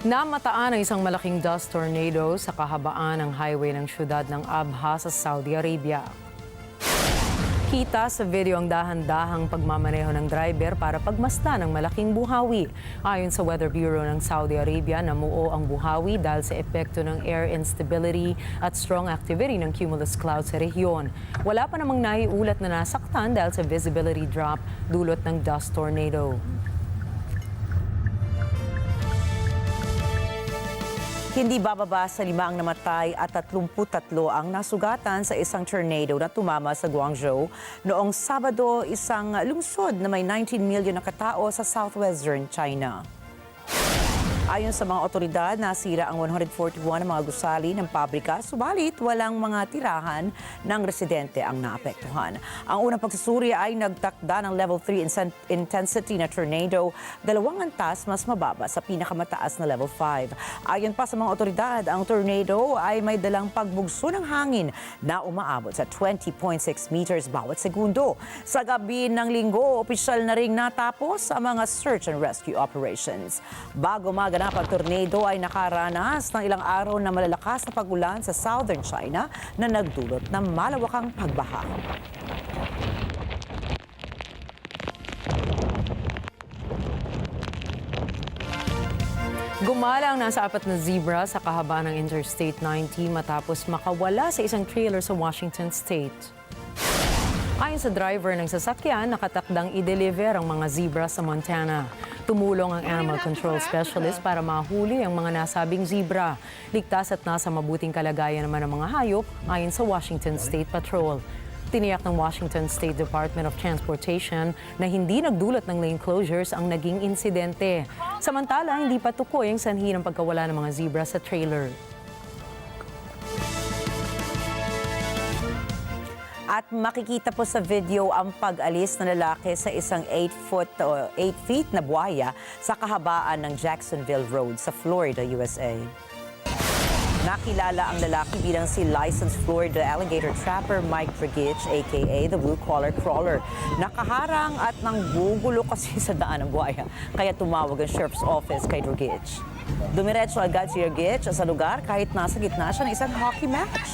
Namataan ang isang malaking dust tornado sa kahabaan ng highway ng siyudad ng Abha sa Saudi Arabia. Kita sa video ang dahan-dahang pagmamaneho ng driver para pagmasdan ng malaking buhawi. Ayon sa Weather Bureau ng Saudi Arabia, namuo ang buhawi dahil sa epekto ng air instability at strong activity ng cumulus cloud sa rehiyon. Wala pa namang naiulat na nasaktan dahil sa visibility drop dulot ng dust tornado. Hindi bababa sa 5 ang namatay at 33 ang nasugatan sa isang tornado na tumama sa Guangzhou noong Sabado, isang lungsod na may 19 million na katao sa southwestern China. Ayon sa mga otoridad, nasira ang 141 na mga gusali ng pabrika, subalit walang mga tirahan ng residente ang naapektuhan. Ang unang pagsusuri ay nagtakda ng level 3 intensity na tornado, 2 antas mas mababa sa pinakamataas na level 5. Ayon pa sa mga otoridad, ang tornado ay may dalang pagbugso ng hangin na umaabot sa 20.6 meters bawat segundo. Sa gabi ng linggo, opisyal na ring natapos ang mga search and rescue operations. Bago maganap ang tornado ay nakaranas ng ilang araw na malalakas na pag-ulan sa southern China na nagdulot ng malawakang pagbaha. Gumalang nasa 4 na zebra sa kahabaan ng Interstate 90 matapos makawala sa isang trailer sa Washington State. Ayon sa driver ng sasakyan, nakatakdang i-deliver ang mga zebra sa Montana. Tumulong ang animal control specialist para mahuli ang mga nasabing zebra. Ligtas at nasa mabuting kalagayan naman ang mga hayop ayon sa Washington State Patrol. Tiniyak ng Washington State Department of Transportation na hindi nagdulot ng lane closures ang naging insidente. Samantala, hindi pa tukoy ang sanhi ng pagkawala ng mga zebra sa trailer. At makikita po sa video ang pag-alis ng lalaki sa isang 8 feet na buhaya sa kahabaan ng Jacksonville Road sa Florida, USA. Nakilala ang lalaki bilang si licensed Florida alligator trapper Mike Dragich, aka the Blue Collar Crawler. Nakaharang at nanggugulo kasi sa daan ng buhaya, kaya tumawag ang sheriff's office kay Dragich. Dumiretso agad si Dragich sa lugar kahit nasa gitna siya ng isang hockey match.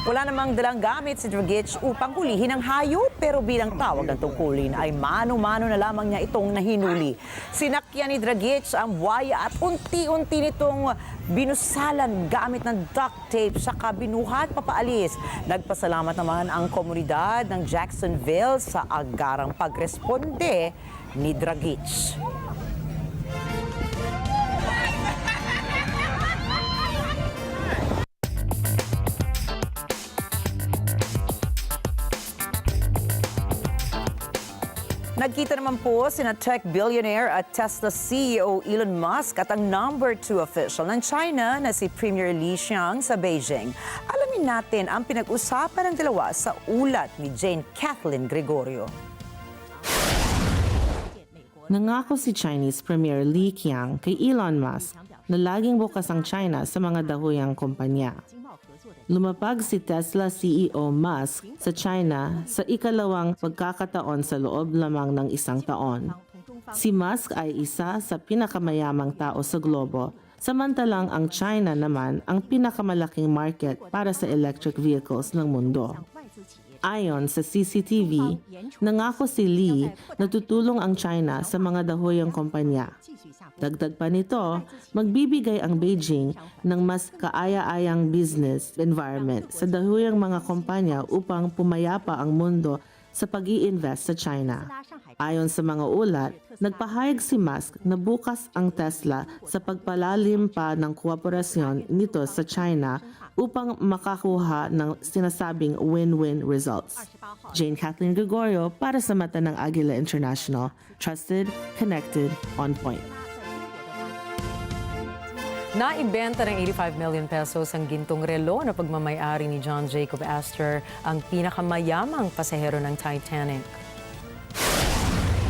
Wala namang dalang gamit si Dragich upang hulihin ang hayop, pero bilang tawag ng tungkulin ay mano-mano na lamang niya itong nahinuli. Sinakyan ni Dragich ang buhaya at unti-unti nitong binusalan gamit ng duct tape sa kabinuhat papaalis. Nagpasalamat naman ang komunidad ng Jacksonville sa agarang pagresponde ni Dragich. Nagkita naman po sina tech billionaire at Tesla CEO Elon Musk at ang number 2 official ng China na si Premier Li Qiang sa Beijing. Alamin natin ang pinag-usapan ng dalawa sa ulat ni Jane Kathleen Gregorio. Nangako si Chinese Premier Li Qiang kay Elon Musk na laging bukas ang China sa mga dahuyang kumpanya. Lumapag si Tesla CEO Musk sa China sa ikalawang pagkakataon sa loob lamang ng isang taon. Si Musk ay isa sa pinakamayamang tao sa globo, samantalang ang China naman ang pinakamalaking market para sa electric vehicles ng mundo. Ayon sa CCTV, nangako si Li na tutulong ang China sa mga dahuyang kumpanya. Dagdag pa nito, magbibigay ang Beijing ng mas kaaya-ayang business environment sa dahuyang mga kumpanya upang pumayapa ang mundo sa pag-i-invest sa China. Ayon sa mga ulat, nagpahayag si Musk na bukas ang Tesla sa pagpalalim pa ng kooperasyon nito sa China upang makakuha ng sinasabing win-win results. Jane Kathleen Gregorio para sa Mata ng Agila International. Trusted, connected, on point. Naibenta ng 85 million pesos ang gintong relo na pagmamayari ni John Jacob Astor, ang pinakamayamang pasahero ng Titanic.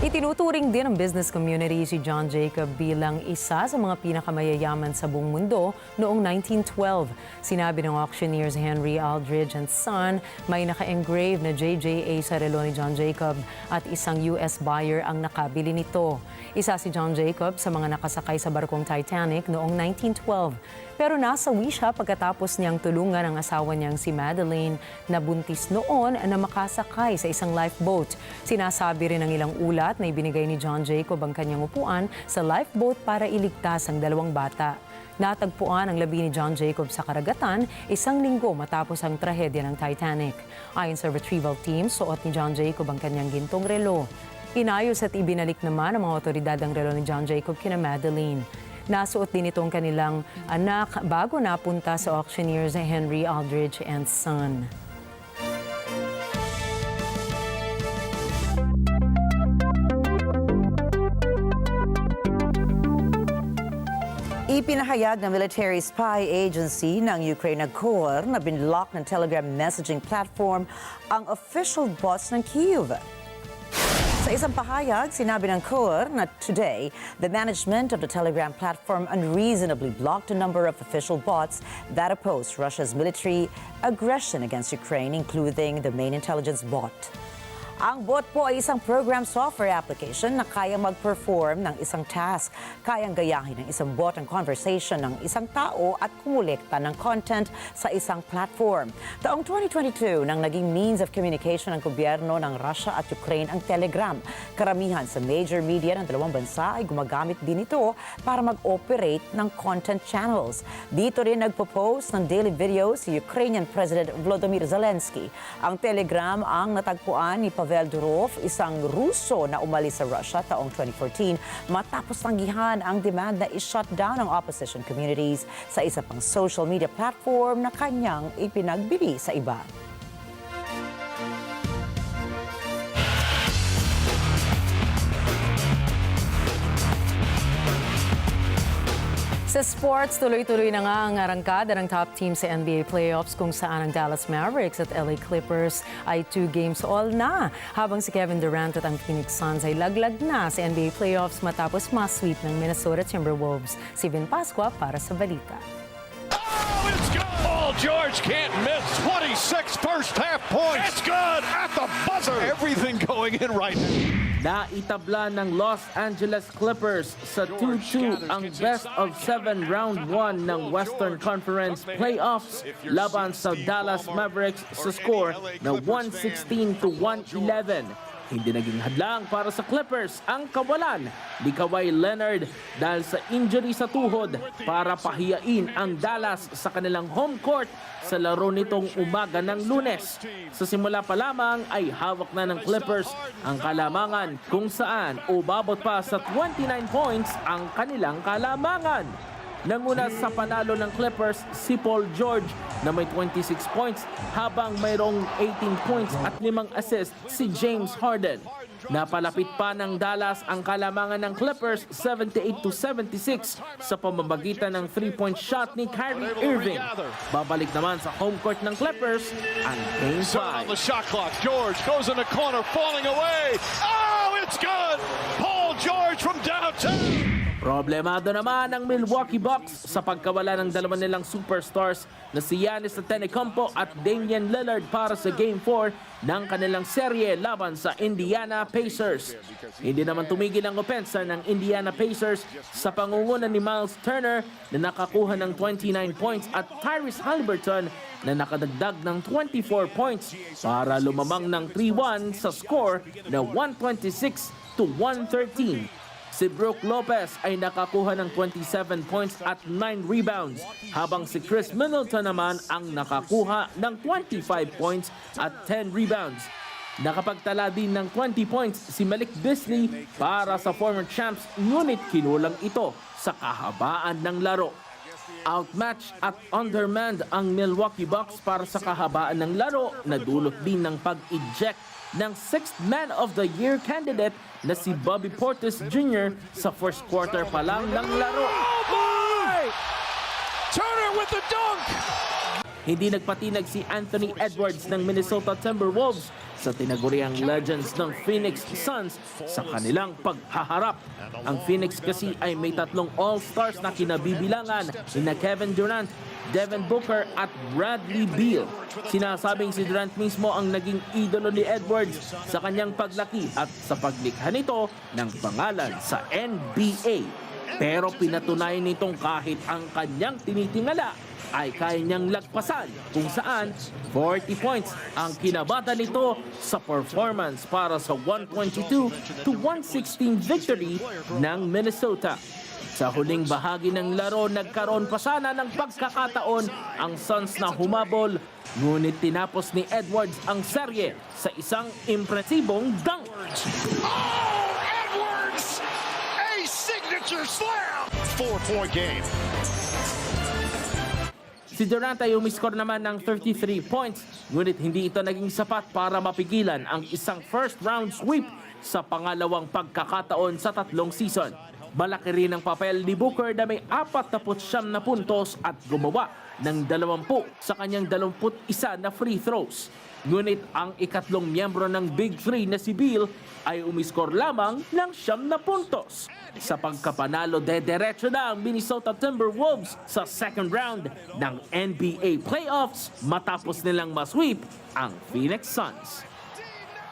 Itinuturing din ng business community si John Jacob bilang isa sa mga pinakamayayaman sa buong mundo noong 1912. Sinabi ng auctioneers Henry Aldridge and Son, may naka-engrave na JJA sa relo ni John Jacob at isang US buyer ang nakabili nito. Isa si John Jacob sa mga nakasakay sa barkong Titanic noong 1912. Pero nasawi siya pagkatapos niyang tulungan ang asawa niyang si Madeleine na buntis noon na makasakay sa isang lifeboat. Sinasabi rin ng ilang ulat na ibinigay ni John Jacob ang kanyang upuan sa lifeboat para iligtas ang dalawang bata. Natagpuan ang labi ni John Jacob sa karagatan 1 linggo matapos ang trahedya ng Titanic. Ayon sa retrieval team, suot ni John Jacob ang kanyang gintong relo. Inayos at ibinalik naman ng mga otoridad ang relo ni John Jacob kina Madeleine. Nasuot din itong kanilang anak bago napunta sa auctioneers Henry Aldridge and Son. Ipinahayag ng military spy agency ng Ukraine na KOR na binlock ng Telegram messaging platform ang official bots ng Kyiv. Sa isang pahayag, sinabi ng KOR na today, the management of the Telegram platform unreasonably blocked a number of official bots that oppose Russia's military aggression against Ukraine, including the main intelligence bot. Ang bot po ay isang program software application na kayang mag-perform ng isang task. Kayang gayahin ng isang bot ang conversation ng isang tao at kumulekta ng content sa isang platform. Taong 2022 nang naging means of communication ng gobyerno ng Russia at Ukraine ang Telegram. Karamihan sa major media ng dalawang bansa ay gumagamit din ito para mag-operate ng content channels. Dito rin nagpo-post ng daily videos si Ukrainian President Volodymyr Zelensky. Ang Telegram ang natagpuan ni Pavel Durov, isang Ruso na umalis sa Russia taong 2014 matapos tanggihan ang demand na i-shutdown ang opposition communities sa isa pang social media platform na kanyang ipinagbili sa iba. Sa sports, tuloy-tuloy na nga ang arangkada ng top team sa NBA playoffs kung saan ang Dallas Mavericks at LA Clippers ay 2 games all na. Habang si Kevin Durant at ang Phoenix Suns ay laglag na sa NBA playoffs matapos ma-sweep ng Minnesota Timberwolves. Si Vin Pascua para sa balita. Oh, it's good! Paul George can't miss. 26 first half points. It's good at the buzzer. Everything going in right now. Naitabla ng Los Angeles Clippers sa 2-2 ang best of 7 round 1 ng Western Conference Playoffs laban sa Dallas Mavericks sa score na 116-111. Hindi naging hadlang para sa Clippers ang kawalan ni Kawhi Leonard dahil sa injury sa tuhod para pahiyain ang Dallas sa kanilang home court sa laro nitong umaga ng Lunes. Sa simula pa lamang ay hawak na ng Clippers ang kalamangan kung saan umabot pa sa 29 points ang kanilang kalamangan. Nanguna sa panalo ng Clippers si Paul George na may 26 points habang mayroong 18 points at 5 assists si James Harden. Napalapit pa ng Dallas ang kalamangan ng Clippers 78-76 sa pamamagitan ng 3-point shot ni Kyrie Irving. Babalik naman sa home court ng Clippers ang Game 5. On the shot clock, George goes in the corner, falling away. Oh, it's good! Paul George from downtown. Problemado naman ang Milwaukee Bucks sa pagkawala ng dalawa nilang superstars na si Giannis Antetokounmpo at Damian Lillard para sa Game 4 ng kanilang serye laban sa Indiana Pacers. Hindi naman tumigil ang opensa ng Indiana Pacers sa pangunguna ni Miles Turner na nakakuha ng 29 points at Tyrese Haliburton na nakadagdag ng 24 points para lumamang ng 3-1 sa score na 126-113. Si Brook Lopez ay nakakuha ng 27 points at 9 rebounds, habang si Chris Middleton naman ang nakakuha ng 25 points at 10 rebounds. Nakapagtala din ng 20 points si Malik Beasley para sa former champs, ngunit kinulang ito sa kahabaan ng laro. Outmatched at undermanned ang Milwaukee Bucks para sa kahabaan ng laro na dulot din ng pag-eject ng 6th Man of the Year candidate na si Bobby Portis Jr. sa first quarter pa lang ng laro. Oh boy! Turner with the dunk! Hindi nagpatinag si Anthony Edwards ng Minnesota Timberwolves sa tinaguriang legends ng Phoenix Suns sa kanilang paghaharap. Ang Phoenix kasi ay may 3 All-Stars na kinabibilangan na Kevin Durant, Devin Booker at Bradley Beal. Sinasabing si Durant mismo ang naging idolo ni Edwards sa kanyang paglaki at sa paglikha nito ng pangalan sa NBA. Pero pinatunayan nitong kahit ang kanyang tinitingala ay kaya niyang lagpasan kung saan 40 points ang kinabata nito sa performance para sa 122-116 victory ng Minnesota. Sa huling bahagi ng laro, nagkaroon pa sana ng pagkakataon ang Suns na humabol, ngunit tinapos ni Edwards ang serye sa isang impresibong dunk. Oh, Edwards! A signature slam! 4-point game. Si Durant ay umiskor naman ng 33 points, ngunit hindi ito naging sapat para mapigilan ang isang first-round sweep sa pangalawang pagkakataon sa 3 season. Malaki rin ang papel ni Booker na may 49 na puntos at gumawa ng 20 sa kanyang 21 na free throws. Ngunit ang ikatlong miyembro ng Big Three na si Beal ay umiskor lamang ng 9 na puntos. Sa pagkapanalo, dederecho na ang Minnesota Timberwolves sa second round ng NBA playoffs matapos nilang masweep ang Phoenix Suns.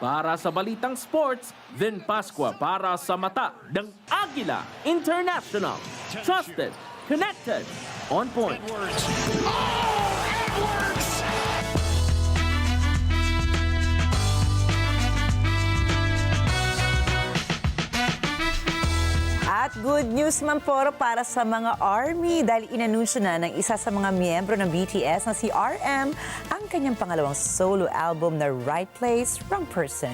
Para sa Balitang Sports, Vin Pascua para sa mata ng Agila International. Trusted, connected, on point. At good news man po para sa mga ARMY dahil inanunsyo na ng isa sa mga miyembro ng BTS na si RM ang kanyang pangalawang solo album na Right Place, Wrong Person.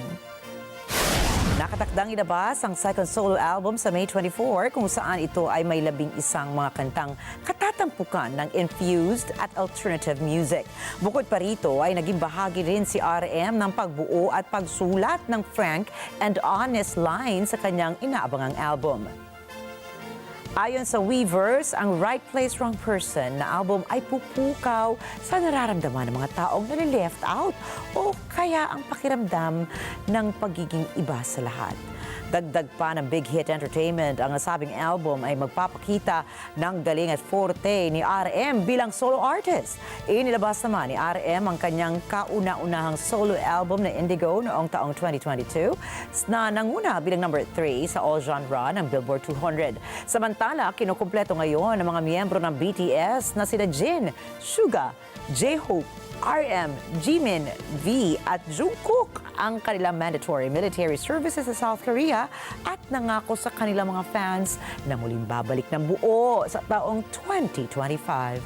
Nakatakdang ilabas ang second solo album sa May 24 kung saan ito ay may 11 mga kantang katatampukan ng infused at alternative music. Bukod pa rito ay naging bahagi rin si RM ng pagbuo at pagsulat ng frank and honest lines sa kanyang inaabangang album. Ayon sa Weavers, ang Right Place, Wrong Person na album ay pupukaw sa nararamdaman ng mga taong nalileft out o kaya ang pakiramdam ng pagiging iba sa lahat. Dagdag pa ng Big Hit Entertainment, ang nasabing album ay magpapakita ng galing at forte ni RM bilang solo artist. Inilabas naman ni RM ang kanyang kauna-unahang solo album na Indigo noong taong 2022 na nanguna bilang number 3 sa all genre ng Billboard 200. Samantala, kinukumpleto ngayon ng mga miyembro ng BTS na sina Jin, Suga, J-Hope, RM, Jimin, V at Jungkook ang kanilang mandatory military services sa South Korea at nangako sa kanilang mga fans na muling babalik ng buo sa taong 2025.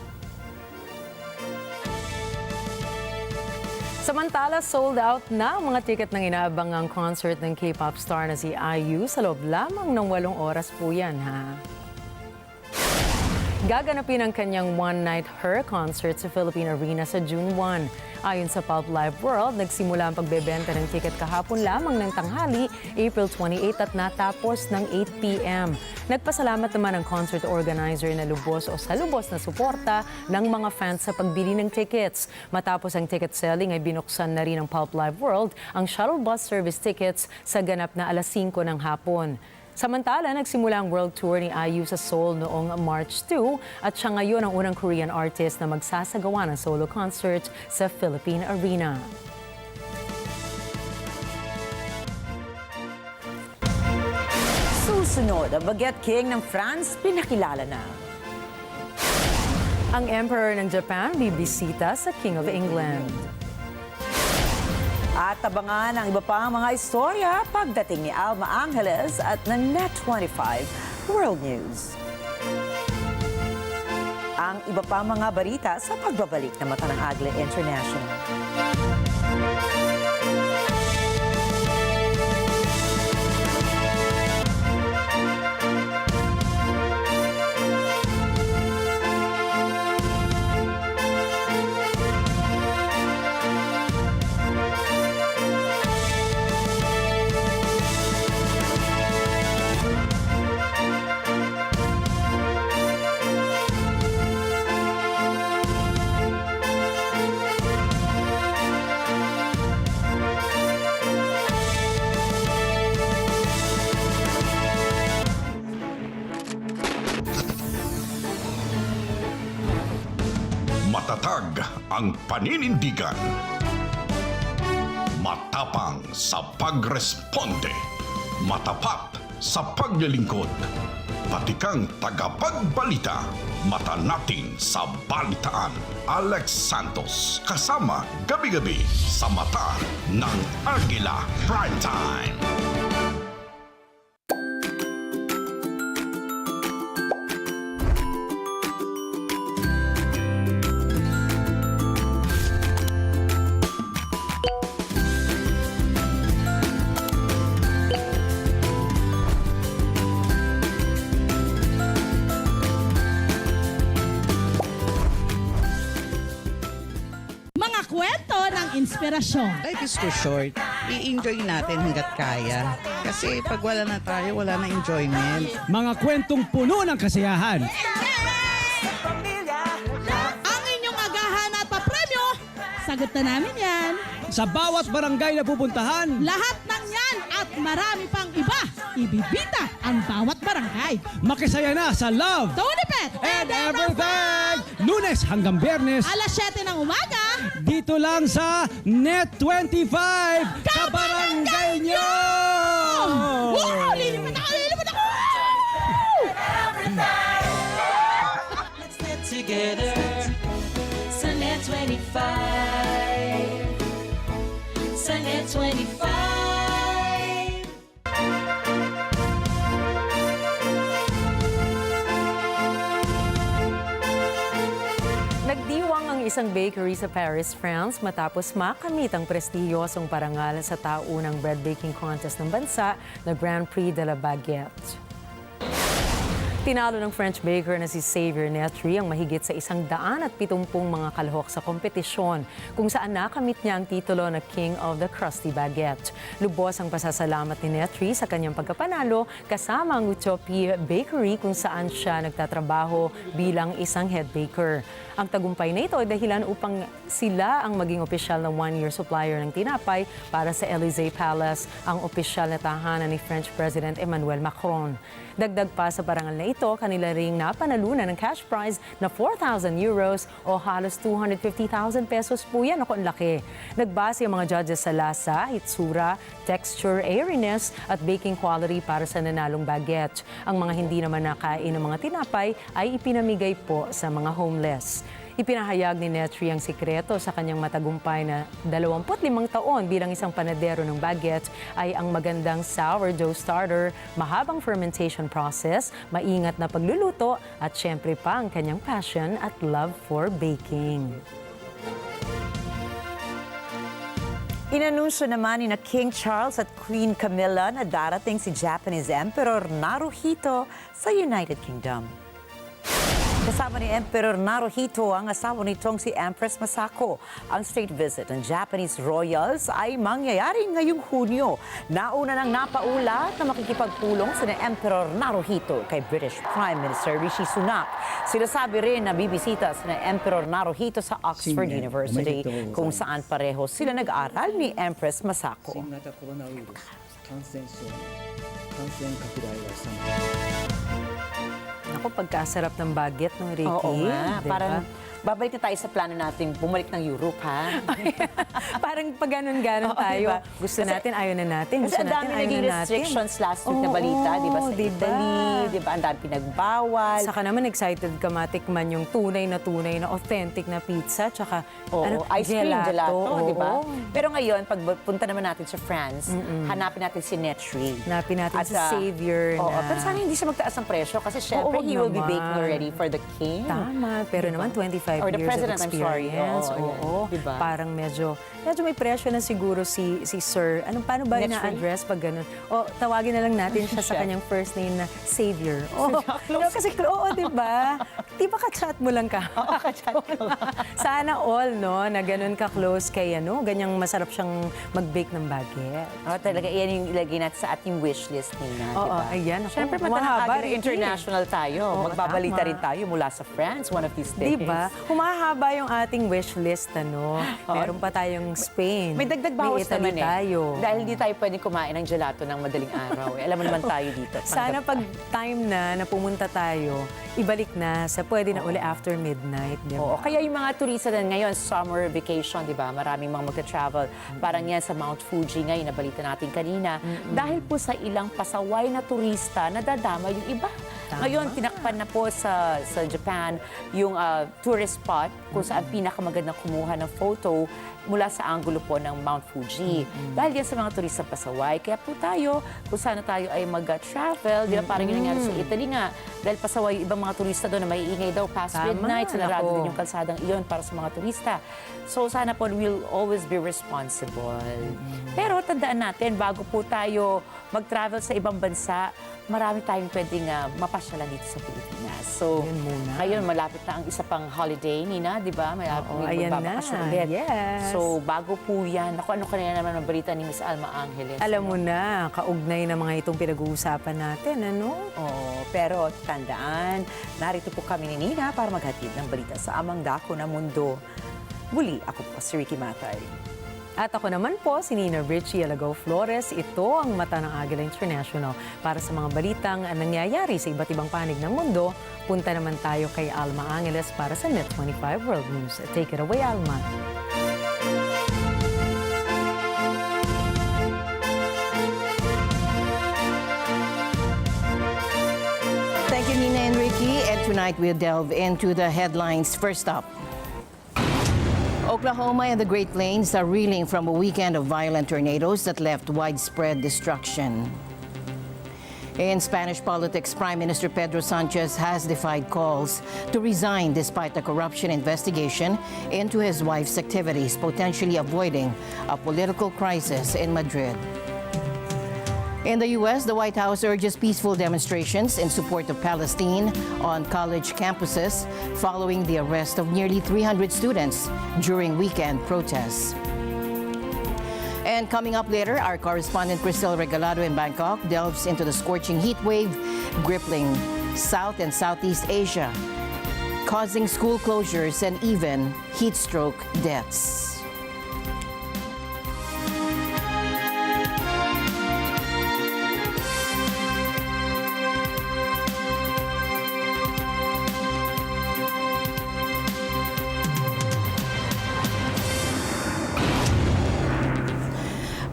Samantala, sold out na ang mga ticket ng inaabangang concert ng K-pop star na si IU sa loob lamang ng 8 oras po yan, ha? Gaganapin ang kanyang one-night Her concert sa Philippine Arena sa June 1. Ayon sa Pulp Live World, nagsimula ang pagbebenta ng ticket kahapon lamang ng tanghali, April 28 at natapos ng 8 p.m. Nagpasalamat naman ang concert organizer na lubos o sa lubos na suporta ng mga fans sa pagbili ng tickets. Matapos ang ticket selling ay binuksan na rin ng Pulp Live World ang shuttle bus service tickets sa ganap na alas 5 ng hapon. Samantala, nagsimula ang world tour ni IU sa Seoul noong March 2 at siya ngayon ang unang Korean artist na magsasagawa ng solo concert sa Philippine Arena. Susunod, ang Baguette King ng France, pinakilala na. Ang Emperor ng Japan bibisita sa King of England. At tabangan ang iba pang mga istorya pagdating ni Alma Angeles at ng Net25 World News. Ang iba pang mga balita sa pagbabalik ng Mata ng Agila International. Matatag ang paninindigan. Matapang sa pagresponde. Matapat sa paglilingkod. Batikang tagapagbalita. Mata natin sa balitaan. Alex Santos kasama gabi-gabi sa Mata ng Agila Primetime. Kwento ng inspirasyon. Life is too short i-enjoy natin hanggat kaya. Kasi pag wala na tayo, wala na enjoyment. Mga kwentong puno ng kasiyahan. Ang inyong agahan at papremyo, sagot na namin yan. Sa bawat barangay na pupuntahan, Lahat ng yan at marami pang iba, ibibita ang bawat barangay. makisaya na sa Love Tony Pet and Everything! Lunes hanggang Biyernes, Alas 7 ng umaga, dito lang sa Net 25, kabarangay nyo! Wow! Lilipat ako! Lilipat ako! Let's get together. Sunday 25. Sunday 25. Nagdiwang ang isang bakery sa Paris, France matapos makamit ang prestihiyosong parangal sa taunang bread baking contest ng bansa na Grand Prix de la Baguette. Tinalo ng French baker na si Xavier Netry ang mahigit sa 170 mga kalahok sa kompetisyon kung saan nakamit niya ang titulo na King of the Crusty Baguette. Lubos ang pasasalamat ni Netry sa kanyang pagkapanalo kasama ang Utopia Bakery kung saan siya nagtatrabaho bilang isang head baker. Ang tagumpay na ito ay dahilan upang sila ang maging opisyal na one-year supplier ng tinapay para sa Élysée Palace, ang opisyal na tahanan ni French President Emmanuel Macron. Dagdag pa sa parangal na ito, kanila ring napanalunan ng cash prize na 4,000 euros o halos 250,000 pesos po yan. Ako, ang laki. Nagbase ang mga judges sa lasa, hitsura, texture, airiness at baking quality para sa nanalong baguette. Ang mga hindi naman nakain ng mga tinapay ay ipinamigay po sa mga homeless. Ipinahayag ni Netry ang sikreto sa kanyang matagumpay na 25 taon bilang isang panadero ng baguette ay ang magandang sourdough starter, mahabang fermentation process, maingat na pagluluto at syempre pa ang kanyang passion at love for baking. Inanunsyo naman ni na King Charles at Queen Camilla na darating si Japanese Emperor Naruhito sa United Kingdom. Kasama ni Emperor Naruhito ang asawa nitong si Empress Masako. Ang state visit ng Japanese royals ay mangyayari ngayong Hunyo. Nauna nang napaulat na makikipagpulong si Emperor Naruhito kay British Prime Minister Rishi Sunak. Sila sabi rin na bibisita si Emperor Naruhito sa Oxford University kung saan pareho sila nag-aral ni Empress Masako. Ako, pagkasarap ng baguette ng Ricky. Oo nga, diba? parang babalik na tayo sa plano natin bumalik ng Europe, ha? Parang pag ganun-ganun tayo. Diba? Gusto natin, ayaw na natin. Gusto Kasi ang dami natin, ayaw naging na natin. restrictions last week na balita, di ba? Sa Italy, di ba? Ang dami pinagbawal. Saka naman excited ka matikman yung tunay na authentic na pizza. Tsaka ice cream, gelato, di ba? Oo. Pero ngayon, pag punta naman natin sa France, hanapin natin si Netry. Hanapin natin si Xavier Oo, na... pero sana hindi siya magtaas ng presyo kasi syempre he will be baking already for the king. Tama, pero naman 25 Or the years president, of I'm sorry. experience. Oo, diba? Parang medyo may presyo na siguro si Sir. Paano ba Netry? ina-address pag ganun? O, tawagin na lang natin siya sa kanyang first name na Xavier. Kasi, di ba? Di ba ka-chat mo lang ka? Oo, ka-chat ko. Sana all, no, na ganun ka-close kay ganyang masarap siyang mag-bake ng baguette. Oo, talaga, iyan yung ilagay natin sa ating wishlist, Nina. Oo, ayan. Siyempre, matanang international tayo. Magbabalita rin tayo mula sa France one of these days. Diba? Humahaba yung ating wish list, Meron pa tayong Spain. May dagdag bawas naman tayo. Dahil hindi tayo pwedeng kumain ng gelato ng madaling araw. Alam mo naman tayo dito. Sana pag time na pumunta tayo, ibalik na sa pwede na uli after midnight. Diba? Oo, kaya yung mga turista na ngayon, summer vacation, di ba? Maraming mga magta-travel. Parang yan sa Mount Fuji ngayon, nabalita natin kanina. Dahil po sa ilang pasaway na turista, nadadama yung iba. Ngayon, tinakpan na po sa Japan yung tourist spot kung saan pinakamagandang kumuha ng photo mula sa anggulo po ng Mount Fuji. Dahil yan sa mga turista pasaway. Kaya po tayo, kung sana tayo ay mag-travel, di ba parang yung nangyari sa Italy nga, dahil pasaway yung ibang mga turista doon na maiingay daw past midnight, sinarado din yung kalsadang iyon para sa mga turista. So sana po, we'll always be responsible. Pero tandaan natin, bago po tayo mag-travel sa ibang bansa, marami tayong pwedeng mapasyalan dito sa Pilipinas. So, ngayon malapit na ang isa pang holiday, Nina, di ba? May magbabakasyon ulit. Yes. So, bago po yan, ano kanina naman ang balita ni Miss Alma Angeles? Alam mo na, kaugnay na mga itong pinag-uusapan natin, ano? Oo, pero tandaan, narito po kami ni Nina para maghatid ng balita sa amang dako na mundo. Muli, ako po si Ricky Matay. At ako naman po, si Nina Richie Alagaw Flores. Ito ang Mata ng Agila International. Para sa mga balitang nangyayari sa iba't ibang panig ng mundo, punta naman tayo kay Alma Angeles para sa Net 25 World News. Take it away, Alma. Thank you, Nina and Ricky. And tonight we'll delve into the headlines. First up, Oklahoma and the Great Plains are reeling from a weekend of violent tornadoes that left widespread destruction. In Spanish politics, Prime Minister Pedro Sanchez has defied calls to resign despite a corruption investigation into his wife's activities, potentially avoiding a political crisis in Madrid. In the U.S., the White House urges peaceful demonstrations in support of Palestine on college campuses following the arrest of nearly 300 students during weekend protests. And coming up later, our correspondent Cristel Regalado in Bangkok delves into the scorching heat wave gripping South and Southeast Asia, causing school closures and even heat stroke deaths.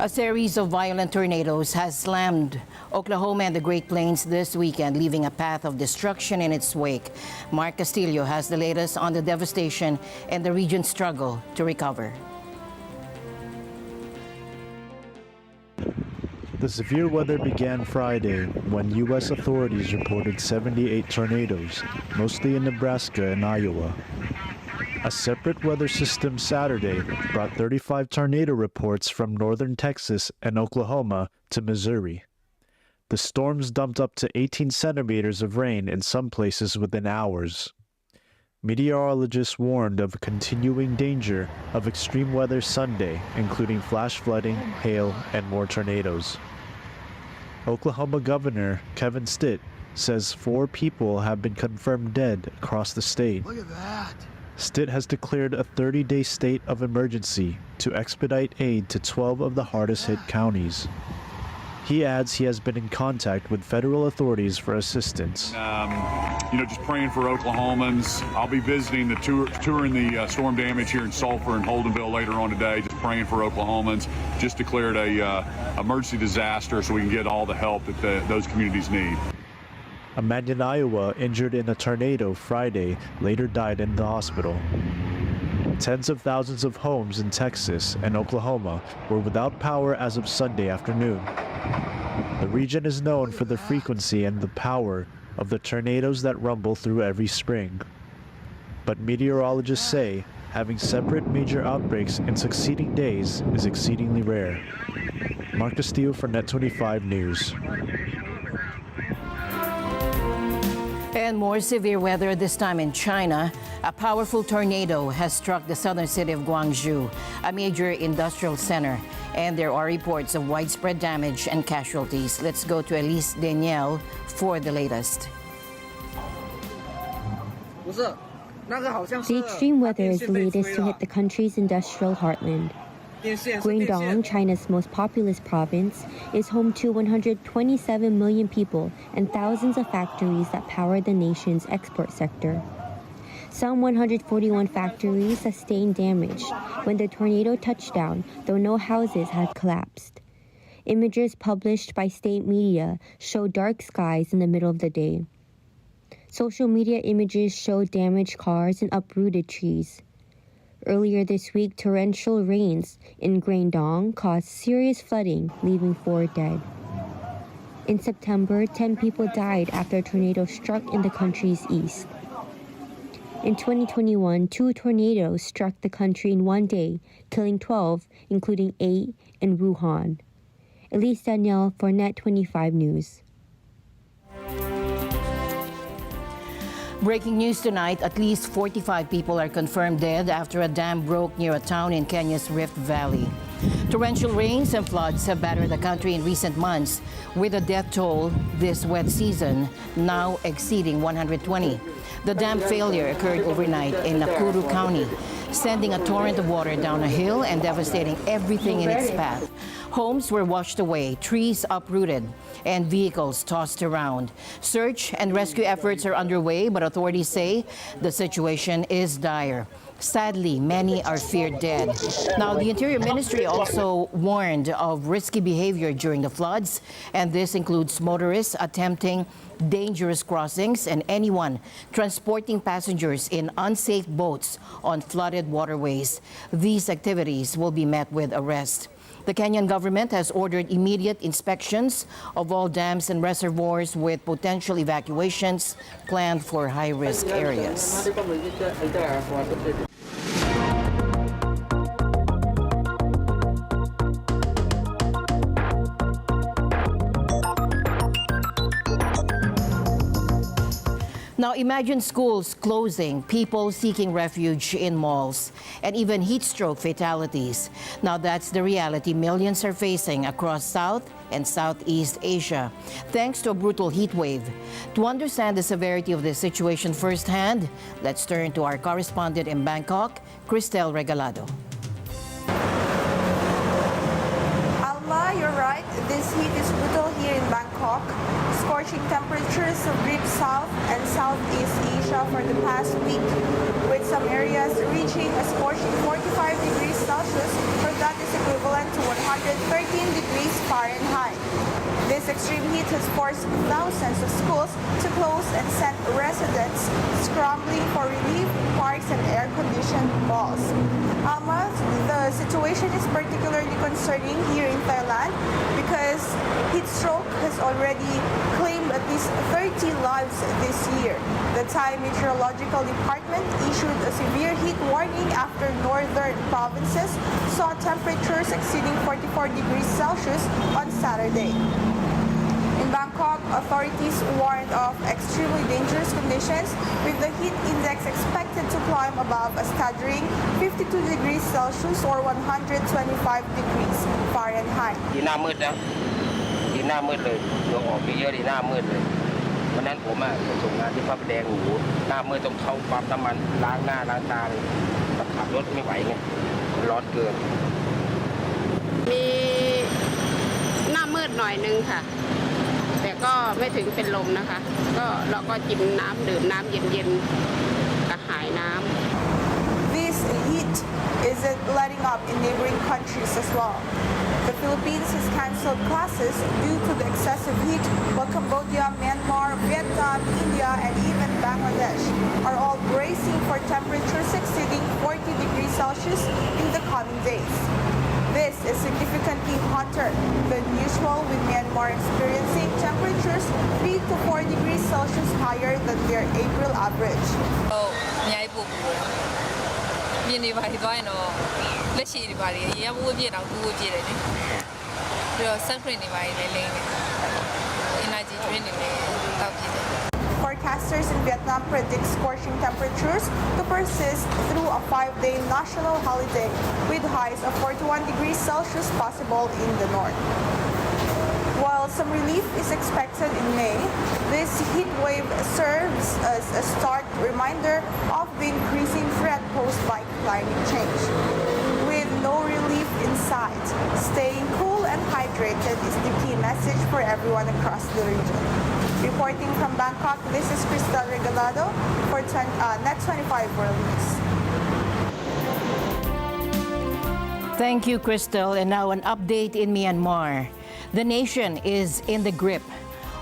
A series of violent tornadoes has slammed Oklahoma and the Great Plains this weekend, leaving a path of destruction in its wake. Mark Castillo has the latest on the devastation and the region's struggle to recover. The severe weather began Friday when U.S. authorities reported 78 tornadoes, mostly in Nebraska and Iowa. A separate weather system Saturday brought 35 tornado reports from northern Texas and Oklahoma to Missouri. The storms dumped up to 18 centimeters of rain in some places within hours. Meteorologists warned of continuing danger of extreme weather Sunday, including flash flooding, hail, and more tornadoes. Oklahoma Governor Kevin Stitt says 4 people have been confirmed dead across the state. Look at that. Stitt has declared a 30-day state of emergency to expedite aid to 12 of the hardest-hit counties. He adds he has been in contact with federal authorities for assistance. Just praying for Oklahomans. I'll be visiting touring the storm damage here in Sulphur and Holdenville later on today. Just praying for Oklahomans. Just declared a emergency disaster so we can get all the help that those communities need. A man in Iowa injured in a tornado Friday later died in the hospital. Tens of thousands of homes in Texas and Oklahoma were without power as of Sunday afternoon. The region is known for the frequency and the power of the tornadoes that rumble through every spring. But meteorologists say having separate major outbreaks in succeeding days is exceedingly rare. Mark Castillo for Net 25 News. And more severe weather this time in China. A powerful tornado has struck the southern city of Guangzhou, a major industrial center, and there are reports of widespread damage and casualties. Let's go to Elise Danielle for the latest. The extreme weather is the latest to hit the country's industrial heartland. Guangdong, China's most populous province, is home to 127 million people and thousands of factories that power the nation's export sector. Some 141 factories sustained damage when the tornado touched down, though no houses had collapsed. Images published by state media show dark skies in the middle of the day. Social media images show damaged cars and uprooted trees. Earlier this week, torrential rains in Guangdong caused serious flooding, leaving 4 dead. In September, 10 people died after a tornado struck in the country's east. In 2021, 2 tornadoes struck the country in one day, killing 12, including 8 in Wuhan. Elise Danielle for Net 25 News. Breaking news tonight, at least 45 people are confirmed dead after a dam broke near a town in Kenya's Rift Valley. Torrential rains and floods have battered the country in recent months, with a death toll this wet season now exceeding 120. The dam failure occurred overnight in Nakuru County, sending a torrent of water down a hill and devastating everything in its path. Homes were washed away, trees uprooted, and vehicles tossed around. Search and rescue efforts are underway, but authorities say the situation is dire. Sadly, many are feared dead. Now, the Interior Ministry also warned of risky behavior during the floods, and this includes motorists attempting dangerous crossings and anyone transporting passengers in unsafe boats on flooded waterways. These activities will be met with arrest. The Kenyan government has ordered immediate inspections of all dams and reservoirs, with potential evacuations planned for high-risk areas. Now imagine schools closing, people seeking refuge in malls, and even heat stroke fatalities. Now that's the reality millions are facing across South and Southeast Asia, thanks to a brutal heat wave. To understand the severity of this situation firsthand, let's turn to our correspondent in Bangkok, Cristel Regalado. Alma, you're right. This heat is brutal here in Bangkok. Scorching temperatures have gripped South and Southeast Asia for the past week, with some areas reaching a scorching 45 degrees Celsius, or that is equivalent to 113 degrees Fahrenheit. This extreme heat has forced thousands of schools to close and sent residents scrambling for relief, parks, and air-conditioned malls. Alma, the situation is particularly concerning here in Thailand because heat stroke has already claimed at least 30 lives this year. The Thai Meteorological Department issued a severe heat warning after northern provinces saw temperatures exceeding 44 degrees Celsius on Saturday. In Bangkok, authorities warned of extremely dangerous conditions, with the heat index expected to climb above a staggering 52 degrees Celsius or 125 degrees Fahrenheit. หน้ามืดนะหน้ามืดเลยลงออกเยอะๆหน้ามืดเลยวันนั้นผมส่งงานที่พระประแดงหูหน้ามืดต้องเข้าปั๊มน้ำมันล้างหน้าล้างตาเลยขับรถไม่ไหวไงร้อนเกิน มีหน้ามืดหน่อยนึงค่ะแต่ก็ไม่ถึงเป็นลมนะคะก็เราก็จิบน้ำดื่มน้ำเย็นๆกระหายน้ำ This heat isn't letting up in neighboring countries as well. The Philippines has cancelled classes due to the excessive heat, while Cambodia, Myanmar, Vietnam, India, and even Bangladesh are all bracing for temperatures exceeding 40 degrees Celsius in the coming days. This is significantly hotter than usual, with Myanmar experiencing temperatures 3 to 4 degrees Celsius higher than their April average. အများကြီးပို့ပူတယ်။မြင်နေပါလေသွားရင်တော့လက်ရှိတွေပါလေရေရဘူးပြည့်တော့ကူးပြည့်တယ်လေ။ပြီးတော့ sunscreen တွေပါလေလိမ့်တယ်။ energy drink တွေလည်းတောက်ပြည့်တယ်။ Forecasters in Vietnam predict scorching temperatures to persist through a 5-day national holiday, with highs of 41 degrees Celsius possible in the north. While some relief is expected in May, this heat wave serves as a stark reminder of the increasing threat posed by climate change. With no relief in sight, staying cool and hydrated is the key message for everyone across the region. Reporting from Bangkok, this is Cristel Regalado for Net 25 World News. Thank you, Crystal. And now an update in Myanmar. The nation is in the grip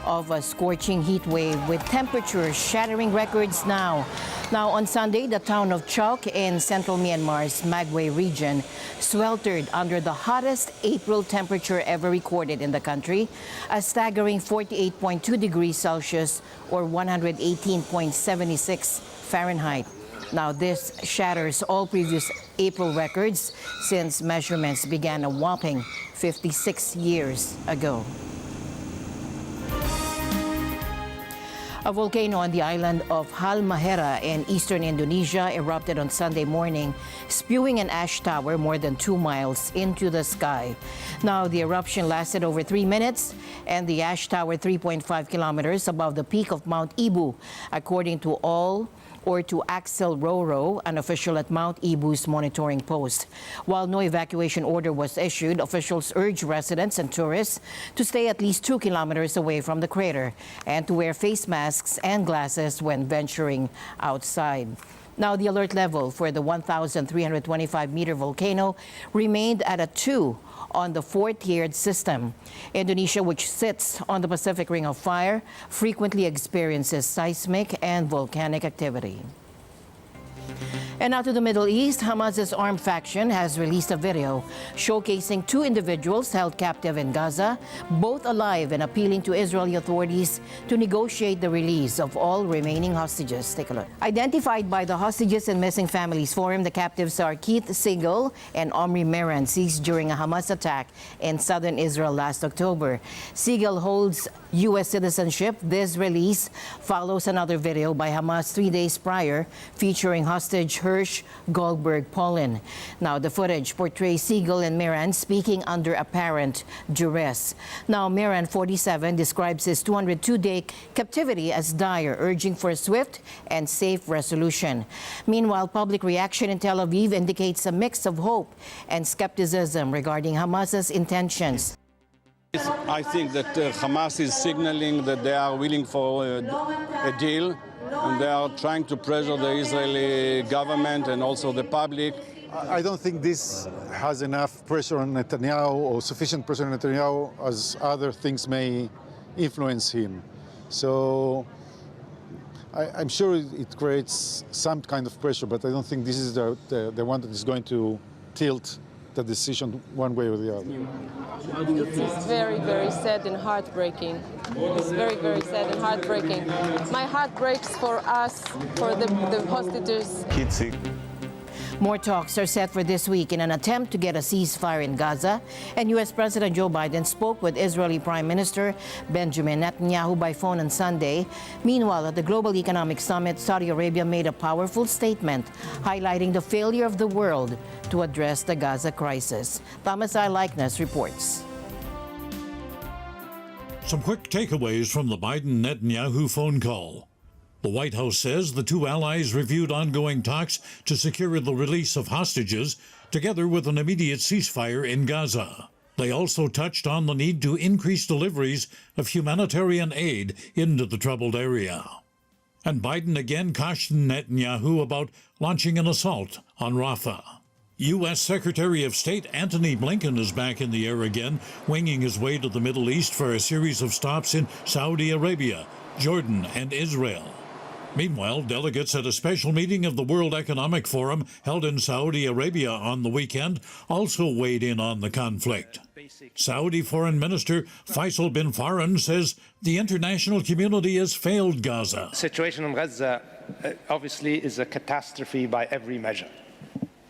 of a scorching heat wave, with temperatures shattering records now. Now, on Sunday, the town of Chok in central Myanmar's Magway region sweltered under the hottest April temperature ever recorded in the country, a staggering 48.2 degrees Celsius or 118.76 Fahrenheit. Now, this shatters all previous April records since measurements began a whopping 56 years ago. A volcano on the island of Halmahera in eastern Indonesia erupted on Sunday morning, spewing an ash tower more than 2 miles into the sky. Now, the eruption lasted over 3 minutes, and the ash tower 3.5 kilometers above the peak of Mount Ibu, according to Axel Roro, an official at Mount Ibu's monitoring post. While no evacuation order was issued, officials urged residents and tourists to stay at least 2 kilometers away from the crater and to wear face masks and glasses when venturing outside. Now, the alert level for the 1,325-meter volcano remained at a 2 on the 4-tiered system. Indonesia, which sits on the Pacific Ring of Fire, frequently experiences seismic and volcanic activity. And now to the Middle East. Hamas's armed faction has released a video showcasing 2 individuals held captive in Gaza, both alive, and appealing to Israeli authorities to negotiate the release of all remaining hostages. Take a look. Identified by the Hostages and Missing Families Forum, the captives are Keith Siegel and Omri Meran, seized during a Hamas attack in southern Israel last October. Siegel holds U.S. citizenship. This release follows another video by Hamas 3 days prior featuring hostage Hirsch Goldberg Poland. Now, the footage portrays Siegel and Meran speaking under apparent duress. Now, Meran, 47, describes his 202-day captivity as dire, urging for a swift and safe resolution. Meanwhile, public reaction in Tel Aviv indicates a mix of hope and skepticism regarding Hamas's intentions. I think that Hamas is signaling that they are willing for a deal, and they are trying to pressure the Israeli government and also the public. I don't think this has enough pressure on Netanyahu or sufficient pressure on Netanyahu as other things may influence him. So I'm sure it creates some kind of pressure, but I don't think this is the one that is going to tilt the decision one way or the other. It's very, very sad and heartbreaking. It's very, very sad and heartbreaking. My heart breaks for us, for the hostages. More talks are set for this week in an attempt to get a ceasefire in Gaza, and U.S. President Joe Biden spoke with Israeli Prime Minister Benjamin Netanyahu by phone on Sunday. Meanwhile, at the Global Economic Summit, Saudi Arabia made a powerful statement highlighting the failure of the world to address the Gaza crisis. Thomas I. Likeness reports. Some quick takeaways from the Biden-Netanyahu phone call. The White House says the 2 allies reviewed ongoing talks to secure the release of hostages, together with an immediate ceasefire in Gaza. They also touched on the need to increase deliveries of humanitarian aid into the troubled area. And Biden again cautioned Netanyahu about launching an assault on Rafah. U.S. Secretary of State Antony Blinken is back in the air again, winging his way to the Middle East for a series of stops in Saudi Arabia, Jordan, and Israel. Meanwhile, delegates at a special meeting of the World Economic Forum held in Saudi Arabia on the weekend also weighed in on the conflict. Saudi Foreign Minister Faisal bin Farhan says the international community has failed Gaza. The situation in Gaza obviously is a catastrophe by every measure.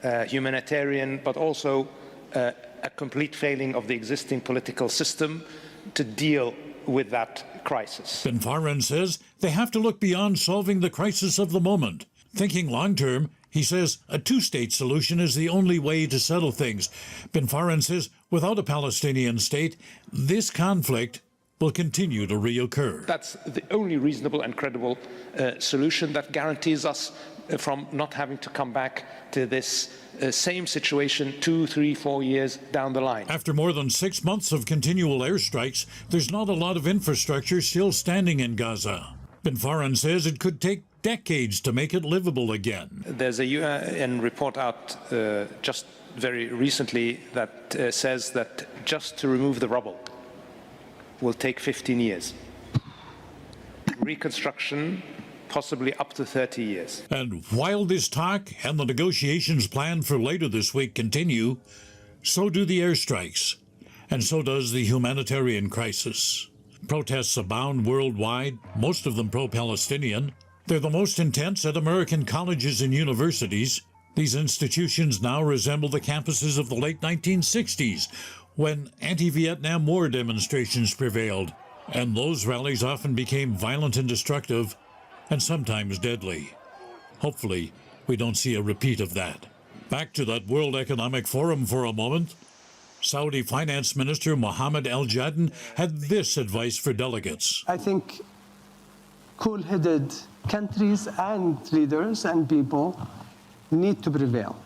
Humanitarian, but also a complete failing of the existing political system to deal with that crisis. Bin Farhan says they have to look beyond solving the crisis of the moment. Thinking long-term, he says a 2-state solution is the only way to settle things. Bin Farhan says without a Palestinian state, this conflict will continue to reoccur. That's the only reasonable and credible solution that guarantees us from not having to come back to this same situation 2, 3, 4 years down the line. After more than 6 months of continual airstrikes, there's not a lot of infrastructure still standing in Gaza. Bin Farhan says it could take decades to make it livable again. There's a UN report out just very recently that says that just to remove the rubble will take 15 years. Reconstruction, possibly up to 30 years. And while this talk and the negotiations planned for later this week continue, so do the airstrikes, and so does the humanitarian crisis. Protests abound worldwide, most of them pro-Palestinian. They're the most intense at American colleges and universities. These institutions now resemble the campuses of the late 1960s, when anti-Vietnam War demonstrations prevailed And those rallies often became violent and destructive, and sometimes deadly. Hopefully, we don't see a repeat of that. Back to that World Economic Forum for a moment. Saudi Finance Minister Mohammed Al Jadden had this advice for delegates. I think cool-headed countries and leaders and people need to prevail.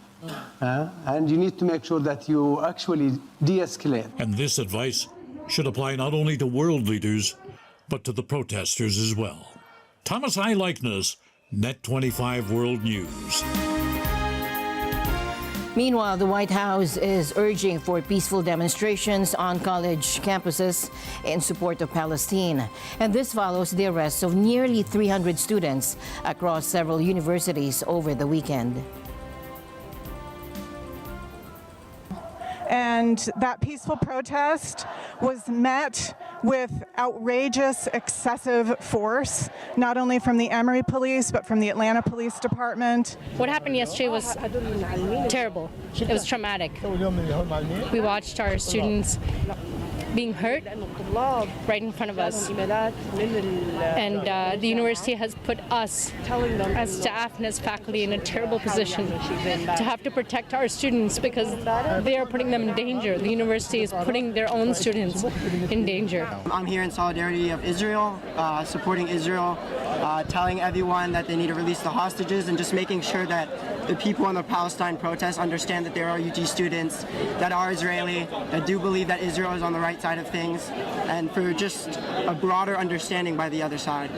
And you need to make sure that you actually de-escalate. And this advice should apply not only to world leaders, but to the protesters as well. Thomas I. Likeness, Net 25 World News. Meanwhile, the White House is urging for peaceful demonstrations on college campuses in support of Palestine. And this follows the arrests of nearly 300 students across several universities over the weekend. And that peaceful protest was met with outrageous, excessive force, not only from the Emory Police, but from the Atlanta Police Department. What happened yesterday was terrible. It was traumatic. We watched our students being hurt right in front of us. And the university has put us as staff and as faculty in a terrible position to have to protect our students because they are putting them in danger. The university is putting their own students in danger. I'm here in solidarity of Israel, supporting Israel, telling everyone that they need to release the hostages and just making sure that the people in the Palestine protests understand that there are UT students that are Israeli, that do believe that Israel is on the right side of things, and for just a broader understanding by the other side.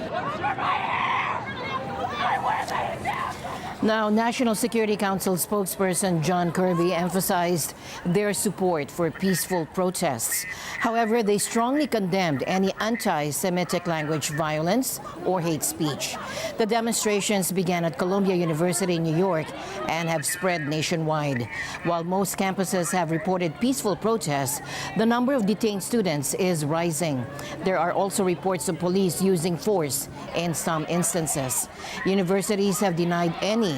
Now, National Security Council spokesperson John Kirby emphasized their support for peaceful protests. However, they strongly condemned any anti-Semitic language violence or hate speech. The demonstrations began at Columbia University in New York and have spread nationwide. While most campuses have reported peaceful protests, the number of detained students is rising. There are also reports of police using force in some instances. Universities have denied any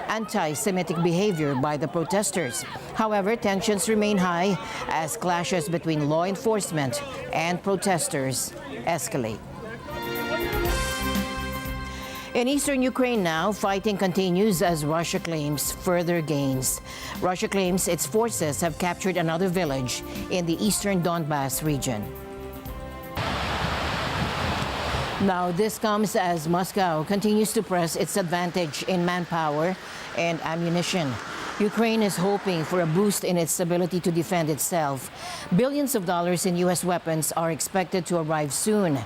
anti-Semitic behavior by the protesters. However, tensions remain high as clashes between law enforcement and protesters escalate. In eastern Ukraine now, fighting continues as Russia claims further gains. Russia claims its forces have captured another village in the eastern Donbas region. Now, this comes as Moscow continues to press its advantage in manpower and ammunition. Ukraine is hoping for a boost in its ability to defend itself. Billions of dollars in U.S. weapons are expected to arrive soon.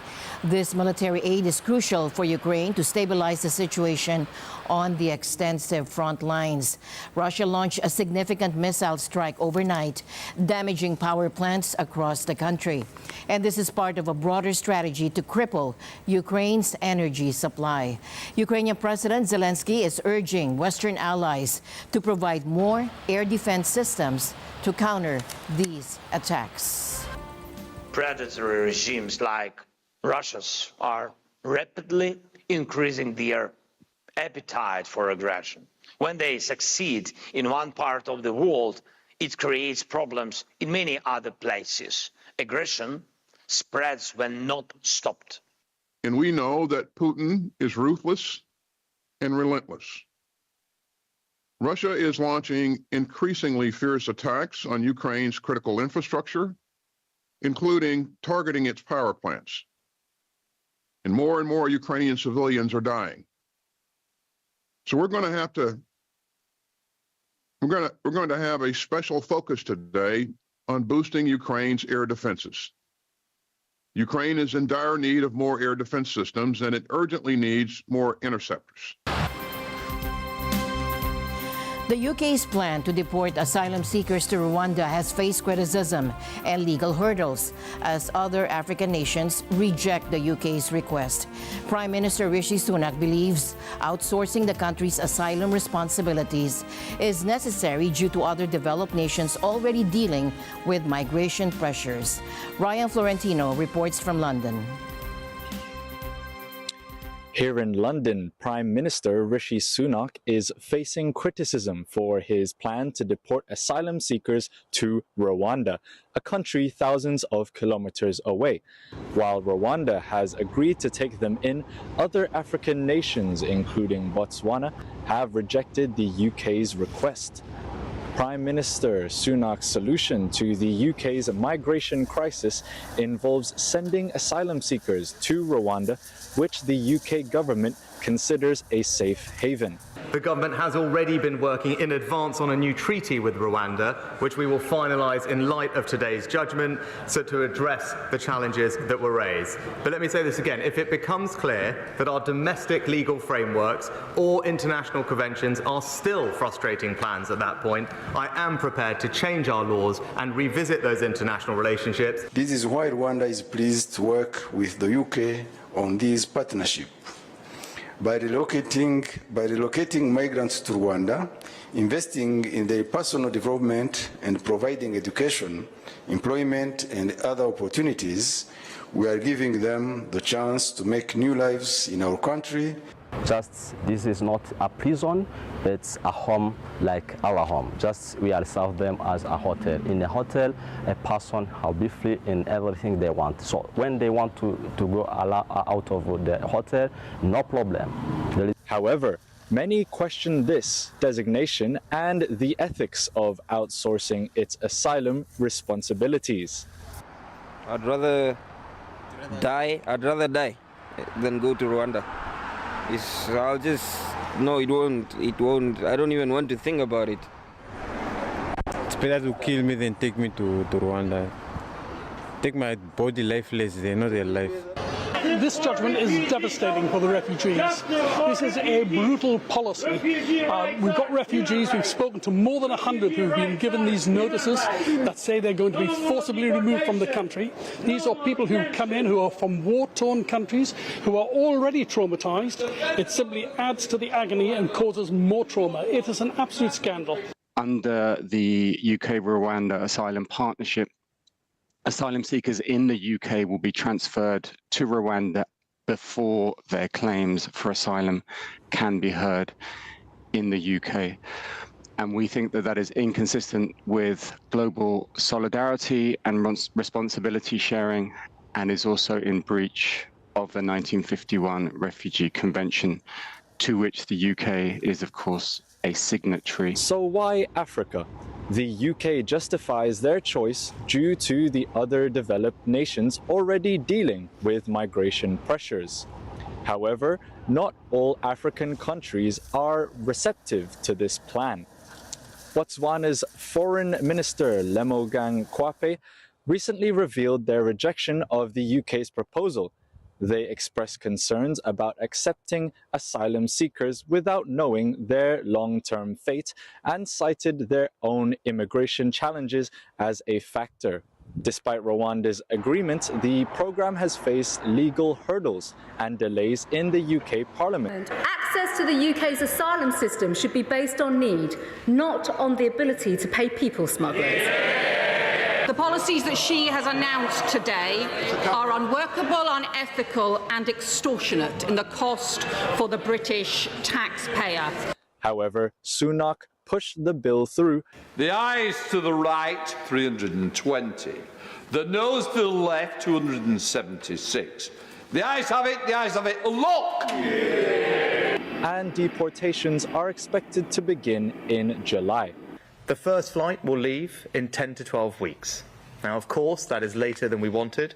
This military aid is crucial for Ukraine to stabilize the situation on the extensive front lines. Russia launched a significant missile strike overnight, damaging power plants across the country. And this is part of a broader strategy to cripple Ukraine's energy supply. Ukrainian President Zelensky is urging Western allies to provide more air defense systems to counter these attacks. Predatory regimes like Russia's are rapidly increasing their appetite for aggression. When they succeed in one part of the world, it creates problems in many other places. Aggression spreads when not stopped. And we know that Putin is ruthless and relentless. Russia is launching increasingly fierce attacks on Ukraine's critical infrastructure, including targeting its power plants. And more Ukrainian civilians are dying. So we're going to have a special focus today on boosting Ukraine's air defenses. Ukraine is in dire need of more air defense systems, and it urgently needs more interceptors. The UK's plan to deport asylum seekers to Rwanda has faced criticism and legal hurdles as other African nations reject the UK's request. Prime Minister Rishi Sunak believes outsourcing the country's asylum responsibilities is necessary due to other developed nations already dealing with migration pressures. Ryan Florentino reports from London. Here in London, Prime Minister Rishi Sunak is facing criticism for his plan to deport asylum seekers to Rwanda, a country thousands of kilometers away. While Rwanda has agreed to take them in, other African nations, including Botswana, have rejected the UK's request. Prime Minister Sunak's solution to the UK's migration crisis involves sending asylum seekers to Rwanda, which the UK government considers a safe haven. The government has already been working in advance on a new treaty with Rwanda, which we will finalise in light of today's judgment, so to address the challenges that were raised. But let me say this again, if it becomes clear that our domestic legal frameworks or international conventions are still frustrating plans at that point, I am prepared to change our laws and revisit those international relationships. This is why Rwanda is pleased to work with the UK on this partnership. By relocating migrants to Rwanda, investing in their personal development and providing education, employment and other opportunities, we are giving them the chance to make new lives in our country. This is not a prison, it's a home like our home. We are serve them as a hotel. In a hotel, a person will be free in everything they want. So when they want to go out of the hotel, no problem. However, many question this designation and the ethics of outsourcing its asylum responsibilities. I'd rather die than go to Rwanda. No, it won't. I don't even want to think about it. It's better to kill me than take me to Rwanda. Take my body lifeless, they're not alive. This judgment is devastating for the refugees. This is a brutal policy. We've got refugees, we've spoken to more than 100 who've been given these notices that say they're going to be forcibly removed from the country. These are people who come in who are from war-torn countries, who are already traumatized. It simply adds to the agony and causes more trauma. It is an absolute scandal. Under the UK-Rwanda Asylum Partnership, asylum seekers in the UK will be transferred to Rwanda before their claims for asylum can be heard in the UK. And we think that that is inconsistent with global solidarity and responsibility sharing, and is also in breach of the 1951 Refugee Convention, to which the UK is, of course, a signatory. So why Africa? The UK justifies their choice due to the other developed nations already dealing with migration pressures. However, not all African countries are receptive to this plan. Botswana's Foreign Minister Lemogang Kwape recently revealed their rejection of the UK's proposal. They expressed concerns about accepting asylum seekers without knowing their long-term fate and cited their own immigration challenges as a factor. Despite Rwanda's agreement, the program has faced legal hurdles and delays in the UK Parliament. Access to the UK's asylum system should be based on need, not on the ability to pay people smugglers. The policies that she has announced today are unworkable, unethical and extortionate in the cost for the British taxpayer. However, Sunak pushed the bill through. The ayes to the right, 320. The noes to the left, 276. The ayes have it, look! And deportations are expected to begin in July. The first flight will leave in 10 to 12 weeks. Now, of course, that is later than we wanted,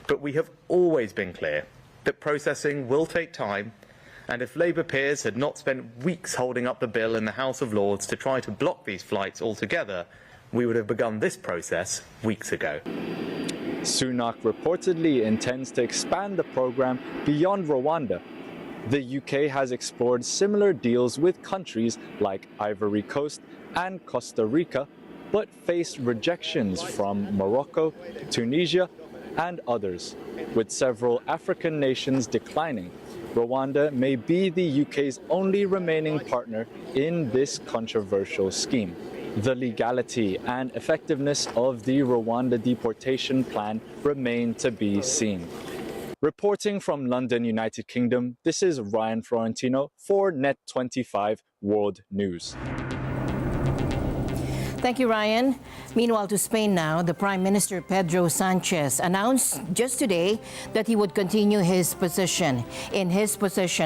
but we have always been clear that processing will take time, and if Labour peers had not spent weeks holding up the bill in the House of Lords to try to block these flights altogether, we would have begun this process weeks ago. Sunak reportedly intends to expand the program beyond Rwanda. The UK has explored similar deals with countries like Ivory Coast and Costa Rica, but faced rejections from Morocco, Tunisia, and others, with several African nations declining. Rwanda may be the UK's only remaining partner in this controversial scheme. The legality and effectiveness of the Rwanda deportation plan remain to be seen. Reporting from London, United Kingdom, this is Ryan Florentino for Net25 World News. Thank you, Ryan. Meanwhile, to Spain now, the Prime Minister Pedro Sanchez announced just today that he would continue in his position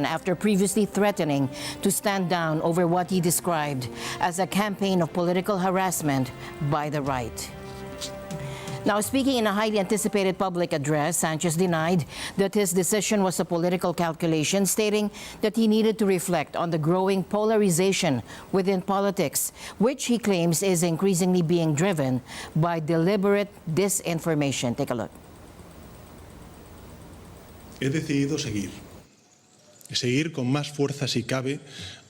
after previously threatening to stand down over what he described as a campaign of political harassment by the right. Now, speaking in a highly anticipated public address, Sanchez denied that his decision was a political calculation, stating that he needed to reflect on the growing polarization within politics, which he claims is increasingly being driven by deliberate disinformation. Take a look. He decidido seguir con más fuerza si cabe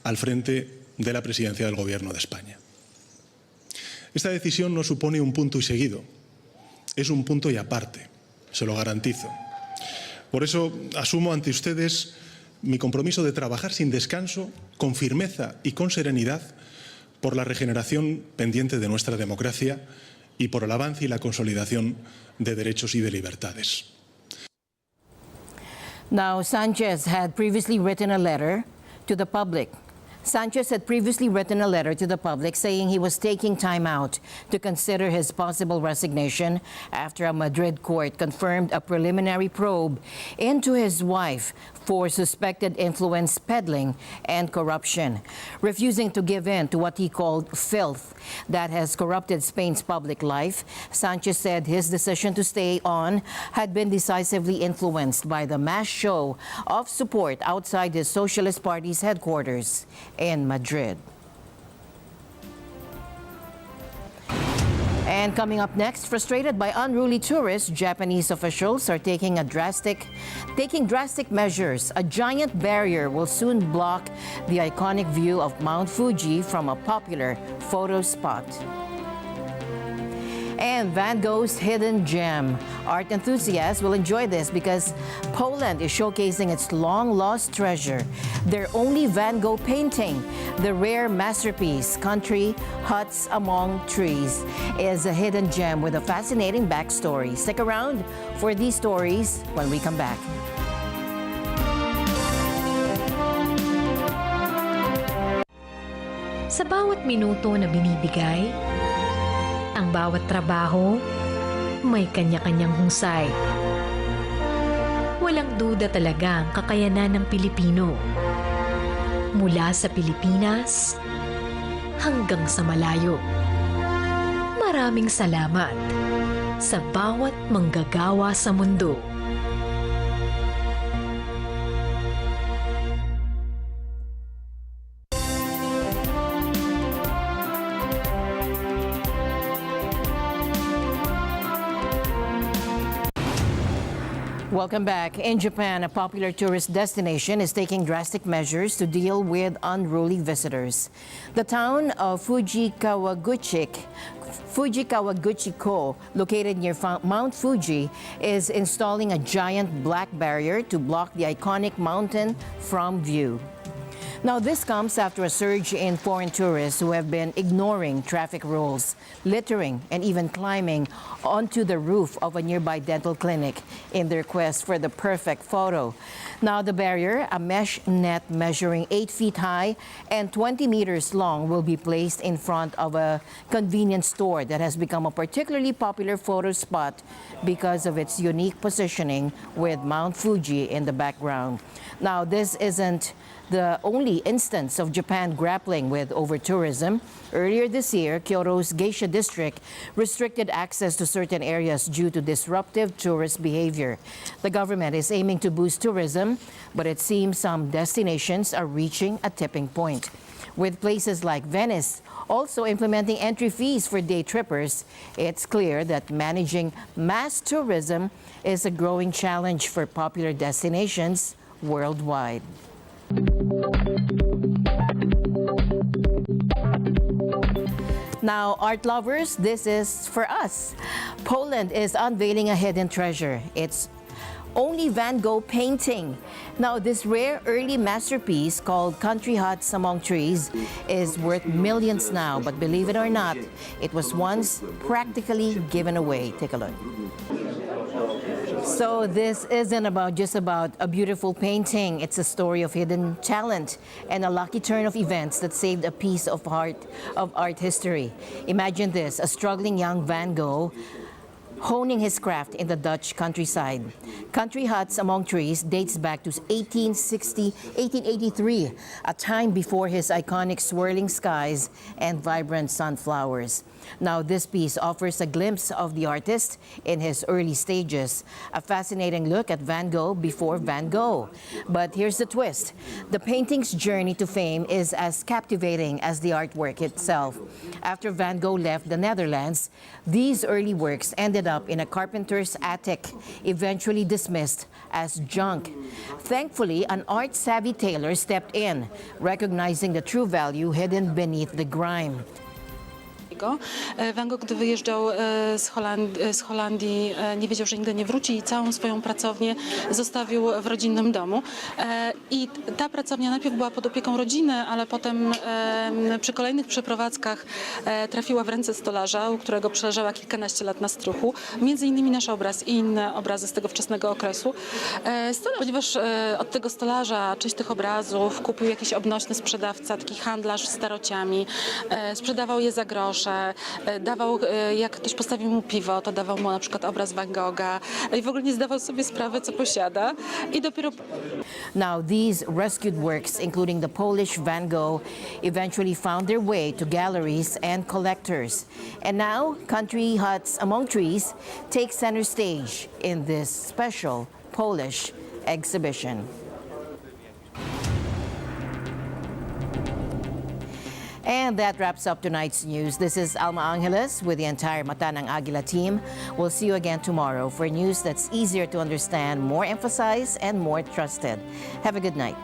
al frente de la presidencia del Gobierno de España. Esta decisión no supone un punto y seguido. Es un punto y aparte, se lo garantizo. Por eso asumo ante ustedes mi compromiso de trabajar sin descanso, con firmeza y con serenidad por la regeneración pendiente de nuestra democracia y por el avance y la consolidación de derechos y de libertades. Now, Sanchez had previously written a letter to the public saying he was taking time out to consider his possible resignation after a Madrid court confirmed a preliminary probe into his wife for suspected influence peddling and corruption, refusing to give in to what he called filth that has corrupted Spain's public life. Sanchez said his decision to stay on had been decisively influenced by the mass show of support outside his Socialist Party's headquarters in Madrid. And coming up next, frustrated by unruly tourists, Japanese officials are taking drastic measures. A giant barrier will soon block the iconic view of Mount Fuji from a popular photo spot. And Van Gogh's hidden gem. Art enthusiasts will enjoy this because Poland is showcasing its long-lost treasure. Their only Van Gogh painting, the rare masterpiece, Country Huts Among Trees, is a hidden gem with a fascinating backstory. Stick around for these stories when we come back. Sa bawat minuto na binibigay, ang bawat trabaho may kanya-kanyang husay. Walang duda talaga ang kakayanan ng Pilipino. Mula sa Pilipinas hanggang sa malayo. Maraming salamat sa bawat manggagawa sa mundo. Welcome back. In Japan, a popular tourist destination is taking drastic measures to deal with unruly visitors. The town of Fujikawaguchiko, located near Mount Fuji, is installing a giant black barrier to block the iconic mountain from view. Now, this comes after a surge in foreign tourists who have been ignoring traffic rules, littering, and even climbing onto the roof of a nearby dental clinic in their quest for the perfect photo. Now, the barrier, a mesh net measuring 8 feet high and 20 meters long, will be placed in front of a convenience store that has become a particularly popular photo spot because of its unique positioning with Mount Fuji in the background. Now, this isn't the only instance of Japan grappling with over-tourism. Earlier this year, Kyoto's Geisha district restricted access to certain areas due to disruptive tourist behavior. The government is aiming to boost tourism, but it seems some destinations are reaching a tipping point. With places like Venice also implementing entry fees for day trippers, it's clear that managing mass tourism is a growing challenge for popular destinations worldwide. Now, art lovers, this is for us. Poland is unveiling a hidden treasure. It's only Van Gogh painting. Now, this rare early masterpiece called Country Huts Among Trees is worth millions now, but believe it or not, it was once practically given away. Take a look. So this isn't just about a beautiful painting. It's a story of hidden talent and a lucky turn of events that saved a piece of art history. Imagine this, a struggling young Van Gogh honing his craft in the Dutch countryside. Country huts among trees dates back to 1883, a time before his iconic swirling skies and vibrant sunflowers. Now, this piece offers a glimpse of the artist in his early stages, a fascinating look at Van Gogh before Van Gogh. But here's the twist. The painting's journey to fame is as captivating as the artwork itself. After Van Gogh left the Netherlands, these early works ended up in a carpenter's attic, eventually dismissed as junk. Thankfully, an art-savvy tailor stepped in, recognizing the true value hidden beneath the grime. Van Gogh, gdy wyjeżdżał z Holandii, nie wiedział, że nigdy nie wróci i całą swoją pracownię zostawił w rodzinnym domu. I ta pracownia najpierw była pod opieką rodziny, ale potem przy kolejnych przeprowadzkach trafiła w ręce stolarza, u którego przeleżała kilkanaście lat na strychu. Między innymi nasz obraz i inne obrazy z tego wczesnego okresu. Ponieważ od tego stolarza część tych obrazów kupił jakiś obnośny sprzedawca, taki handlarz starociami, sprzedawał je za grosze. Dawał, jak ktoś postawił mu piwo, to dawał mu na przykład obraz Van Gogha i w ogóle nie zdawał sobie sprawy, co posiada. I dopiero... Now, these rescued works, including the Polish Van Gogh, eventually found their way to galleries and collectors. And now, country huts among trees take center stage in this special Polish exhibition. And that wraps up tonight's news. This is Alma Angeles with the entire Mata ng Agila team. We'll see you again tomorrow for news that's easier to understand, more emphasized, and more trusted. Have a good night.